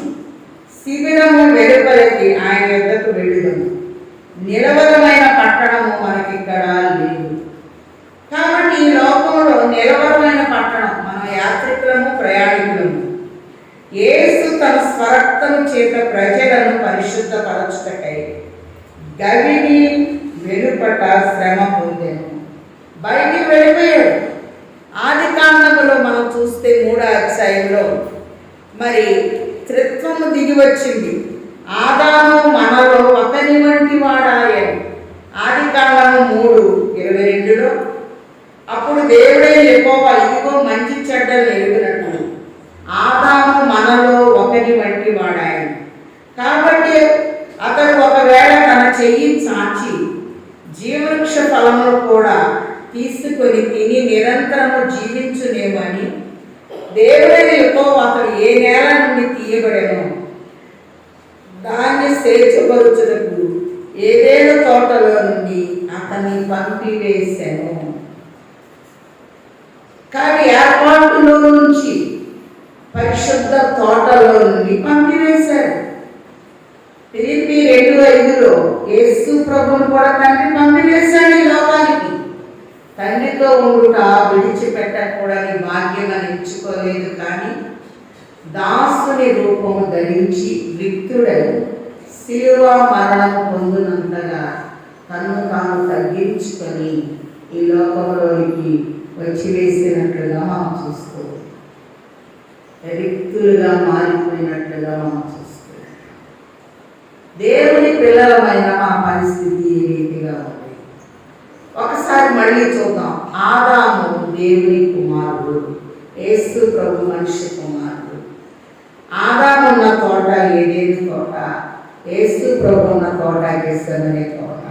శిబిరము వెలుపలికి ఆయన యొద్దకు వెళ్ళుదము. నిలవరమైన పట్టణము మనకిక్కడ లేదు. కాబట్టి ఈ లోకంలో నిలవరమైన పట్టణం మనం యాత్రికులము, ప్రయాణికులము. యేసు తన స్వరక్తము చేత ప్రజలను పరిశుద్ధపరచుటకై గవిని వెలుపట శ్రమ పొందెను. బయటికి వెళ్ళిపోయాడు. ఆది కాండములో మనం చూస్తే 3వ అధ్యాయంలో మరి త్రిత్వము దిగి వచ్చింది. ఆదాము మనలో ఒకని వంటి వాడాయను. ఆది కాండము 3:22లో అప్పుడు దేవుడే యెహోవా ఇదిగో మంచి చెడ్డలు ఎరుగునట్లు ఆదాము మనలో ఒకని వంటి వాడాయను. కాబట్టి అతడు ఒకవేళ తన చెయ్యి చాచి జీవవృక్ష ఫలములు కూడా తీసుకొని తిని నిరంతరము జీవించునేమని దేవుడైన యెహోవా అతడు ఏ నేల నుండి తీయబడెనో దాన్ని సేచపరుచుటకు ఏదేను తోటలో నుండి అతన్ని పంపివేశాను. కానీ ఏర్పాటులో నుంచి పరిశుద్ధ తోటలో నుండి పంపివేశాడు. ఫిలిప్పీ 2:5లో యేసు ప్రభువును కూడా తండ్రి పంపివేశాడు ఈ లోకానికి. తండ్రితో ఉండుట విడిచిపెట్టకూడని భాగ్యం అని ఎంచుకోలేదు, కానీ దాసుని రూపము ధరించి రిక్తుడై శిలువ మరణము పొందినంతగా తను తాను తగ్గించుకొని ఈ లోకంలోనికి వచ్చి వేసినట్లుగా మనం చూసుకోవాలి. రిక్తులుగా మారిపోయినట్లుగా మనం చూసుకోవాలి. దేవుని పిల్లలమైన మా పరిస్థితి ఏ రీతిగా ఉంది ఒకసారి మళ్ళీ చూద్దాం. ఆదాము దేవుని కుమారుడు, యేసు ప్రభు మనిషి కుమారుడు. ఆదాము ఉన్న తోట ఏదేని తోట, యేసు ప్రభు ఉన్న తోట గెత్సెమనే తోట.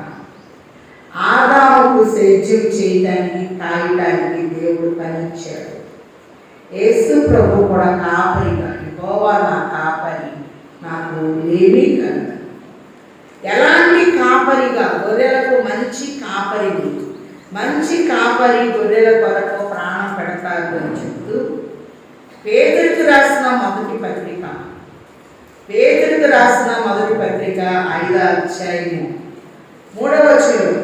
ఆదాముకు సేద్యం చేయడానికి, కాయడానికి దేవుడు పనిచ్చాడు. యేసు ప్రభు కూడా కాపరిగా, యెహోవా నా కాపరి, నాకు ఏమీ కలగదు. ఎలాంటి కాపరిగా? గొర్రెలకు మంచి కాపరిని, మంచి కాపరి గొర్రెల కొరకు ప్రాణం పెడతారు అని చెప్తూ పేతురుకు రాసిన మొదటి పత్రిక 5వ అధ్యాయము 3వ వచనం,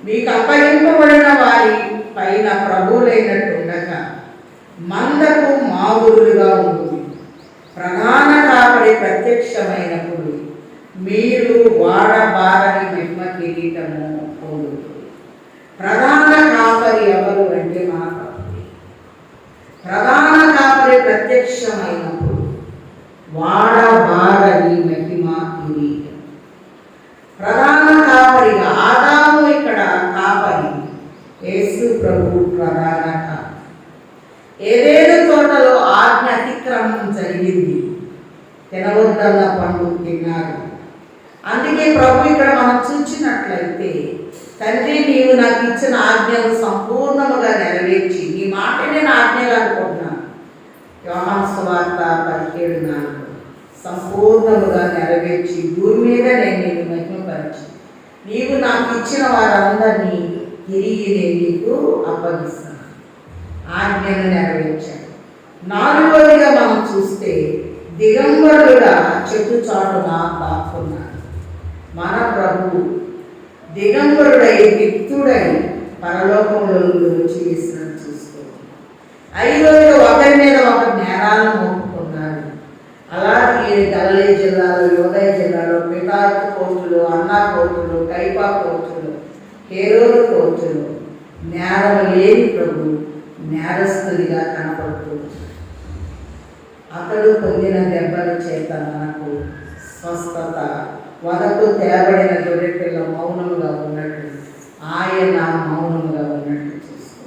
మీకు అప్పగింపబడిన వారి పైన ప్రభువులైనట్టుండగా మందకు మావులుగా ఉంటుంది. ప్రధాన కాపరి ప్రత్యక్షమైనప్పుడు మీరు వాడబారని మహిమ కిరీటము పొందుతుంది. ప్రధాన కాపరి ఎవరు అంటే మన ప్రభువే. ప్రధాన కాపరి ప్రత్యక్షమైనప్పుడు వాడబారని మహిమ కిరీటం. ప్రధాన కాపరిగా ఆదాము ఇక్కడ కాపరి, యేసు ప్రభు ప్రధాన కాపరి. ఏదేను తోటలో ఆజ్ఞ అతిక్రమం జరిగింది, తినవద్దన్న పండు తిన్నారు. అందుకే ప్రభు ఇక్కడ మనం చూసినట్లయితే, తండ్రి నీవు నాకు ఇచ్చిన ఆజ్ఞలు సంపూర్ణముగా నెరవేర్చి, నీ మాట నేను ఆజ్ఞలు అనుకుంటున్నాను. యోహాను సువార్త 17:4 సంపూర్ణముగా నెరవేర్చి భూమి మీద నేను మహిమపరిచి నీవు నాకు ఇచ్చిన వారందరినీ తిరిగి నేను నీకు అప్పగిస్తాను. ఆజ్ఞను నెరవేర్చాడు. 4వదిగా మనం చూస్తే దిగంబరుడుగా చెట్టు చాటున దాక్కున్నాడు. మన ప్రభు దిగంబరుడై రిక్తుడై పరలోకంలో వచ్చి వేసినట్టు చూస్తూ 5 ఒకరి మీద ఒక నేరాలను మోపుకున్నాడు. అలాగే గలిలయ జిల్లాలో, యూదయ జిల్లాలో పిలాతు కోర్టులు, అన్నా కోర్టులు, కైఫా కోర్టులు, హేరోదు కోర్టులు నేరం లేని ప్రభు నేరస్తుడిగా కనపడుతూ అతడు పొందిన దెబ్బల చేత మనకు స్వస్థత, వదకు తేబడిన గొర్రెపిల్ల మౌనముగా ఉన్నట్టు ఆయన మౌనముగా ఉన్నట్టు చూసుకో.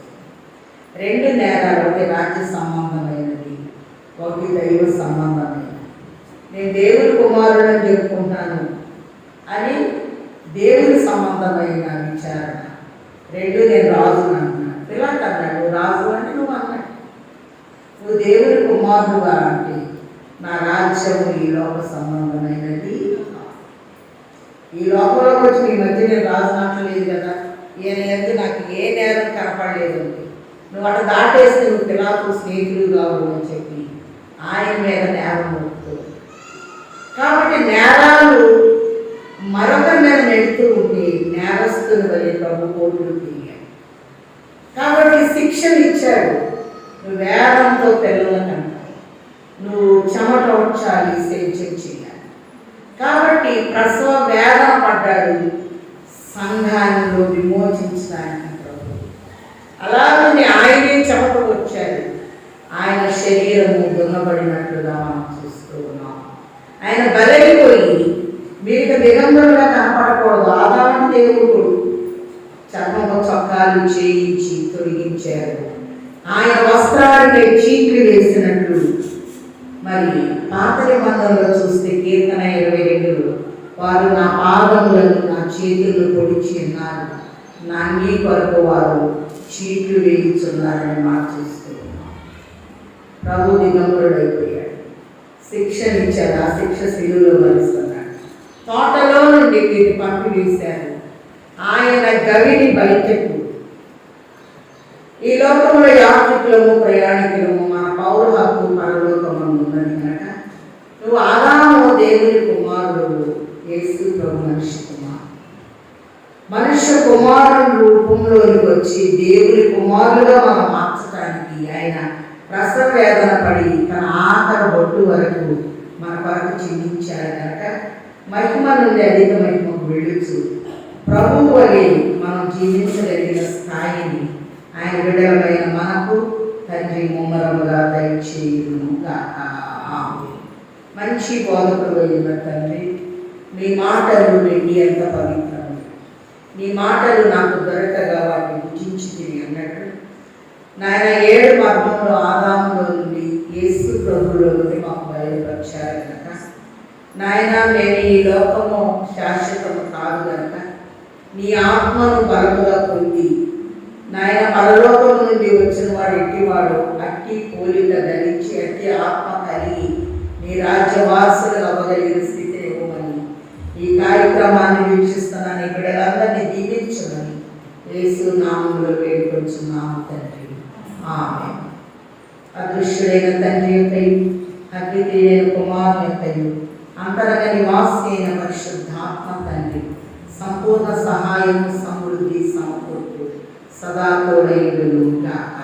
2 నేరాలు, ఒకటి రాజ్య సంబంధమైనది, ఒకటి దైవ సంబంధమైనది. నేను దేవుని కుమారుడని చెప్పుకుంటాను అని దేవుని సంబంధమైన విచారణ. 2 నేను రాజు అంటున్నాను. పిల్లలు అన్నాడు, నువ్వు రాజు అంటే నువ్వు అన్నాడు, నువ్వు దేవుని కుమారుడుగా అంటే నా రాజ్యము ఈ లోక సంబంధమైనది. ఈ లోకంలోకి వచ్చి ఈ మధ్య నేను రాజు అనట్లేదు కదా, ఈయన ఎందుకు నాకు ఏ నేరం కనపడలేదు అంటే నువ్వు అట్లా దాటేస్తే నువ్వు పిలాతు స్నేహితులు కావు అని చెప్పి ఆయన మీద నేరం మోపుతుంది. కాబట్టి నేరాలు మరొకరి మీద నెడుతూ ఉంటే నేరస్తుని వల్ల ప్రభు కోర్టులు తిరిగాడు. కాబట్టి శిక్షలు ఇచ్చాడు. నువ్వు వేదంతో పిల్లలకంట, నువ్వు చెమట వచ్చాలి, సేద్యం చేయాలి. కాబట్టి ప్రసవ వేదన పడ్డాడు సంఘాన్ని విమోచించడానికి ప్రభు. అలాగని ఆయనే చెమట వచ్చాడు. ఆయన శరీరము దున్నబడినట్లుగా మనం చూస్తూ ఉన్నాం. ఆయన బలైపోయి మీకు దిగంబరుగా కనపడకూడదు. ఆదాము దేవుడు చర్మపు చొక్కాలు చేయించి తొలగించారు. ఆయన వస్త్రాలకి చీట్లు వేసినట్లు. మరి పాత నిబంధనలో చూస్తే కీర్తన 22 వారు నా పాదములను నా చేతులను పొడిచి ఉన్నారు, నా అంగీ కొరకు వారు చీట్లు వేయించున్నారని మాట చూస్తూ ఉన్నాం. ప్రభు దిగంబరుడైపోయాడు, శిక్షను ఇచ్చాడు. ఆ శిక్ష శిలువలో భరిస్తున్నాడు. తోటలో నుండి వీటి పంపివేశారు. ఆయన గవిని బయటకు. ఈ లోకంలో యాత్రికులము, ప్రయాణికులము, మన పౌర హక్కు పరలోకము ఉన్నది కనుక నువ్వు ఆదాము దేవుని కుమారుడు, యేసు ప్రభు మనిషి కుమారుడు. మనుష్య కుమారుడు రూపంలోనికి వచ్చి దేవుని కుమారులుగా మనం మార్చడానికి ఆయన ప్రసవ వేదన పడి తన ఆఖరి బొట్టు వరకు మన కొరకు చిందించాడు కనుక మహిమ నుండి అధిక మహిమకు వెళ్ళుచు ప్రభువు వలె మనం జీవించగలిగిన స్థాయిని ఆయన బిడ్డలమైన మనకు తండ్రి ముమ్మరముగా దయచేయును గాక. మంచి బోధకుడు అయిన తండ్రి, నీ మాటలు వెండి ఎంత పవిత్రము, నీ మాటలు నాకు దొరకగా వాటిని భుజించితివి అన్నట్టు నాయన 7 మర్మంలో ఆదాములో నుండి యేసు ప్రభువులోకి మాకు బయలుపరిచారు కనుక నాయన నేను ఈ లోకము శాశ్వతము కాదు కనుక నీ ఆత్మను బలముగా పొంది నాయన పరలోకం నుండి వచ్చిన వాడు ఎట్టివాడు అట్టి పోలిక ధరించి అట్టి ఆత్మ కలిగి నీ రాజ్యవాసులు అవ్వగలిగిన స్థితిని ఇవ్వమని ఈ కార్యక్రమాన్ని వీక్షిస్తున్న నీ బిడ్డలందరినీ దీవించమని యేసు నామములో వేడుకొంచున్నాము తండ్రి, ఆమేన్. అదృశ్యుడైన తండ్రి యొక్కయు అద్వితీయుడైన కుమారుని యొక్కయు అంతరంగ నివాసి అయిన పరిశుద్ధాత్మ తండ్రి సంపూర్ణ సహాయం, సమృద్ధి, సమకూర్పు సదా తోడైయుడును గాక.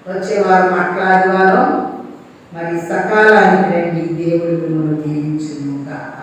వచ్చేవారు మాట్లాడేవారు మరి సకాలానికి రండి. దేవుడు మిమ్మల్ని దీవించును గాక.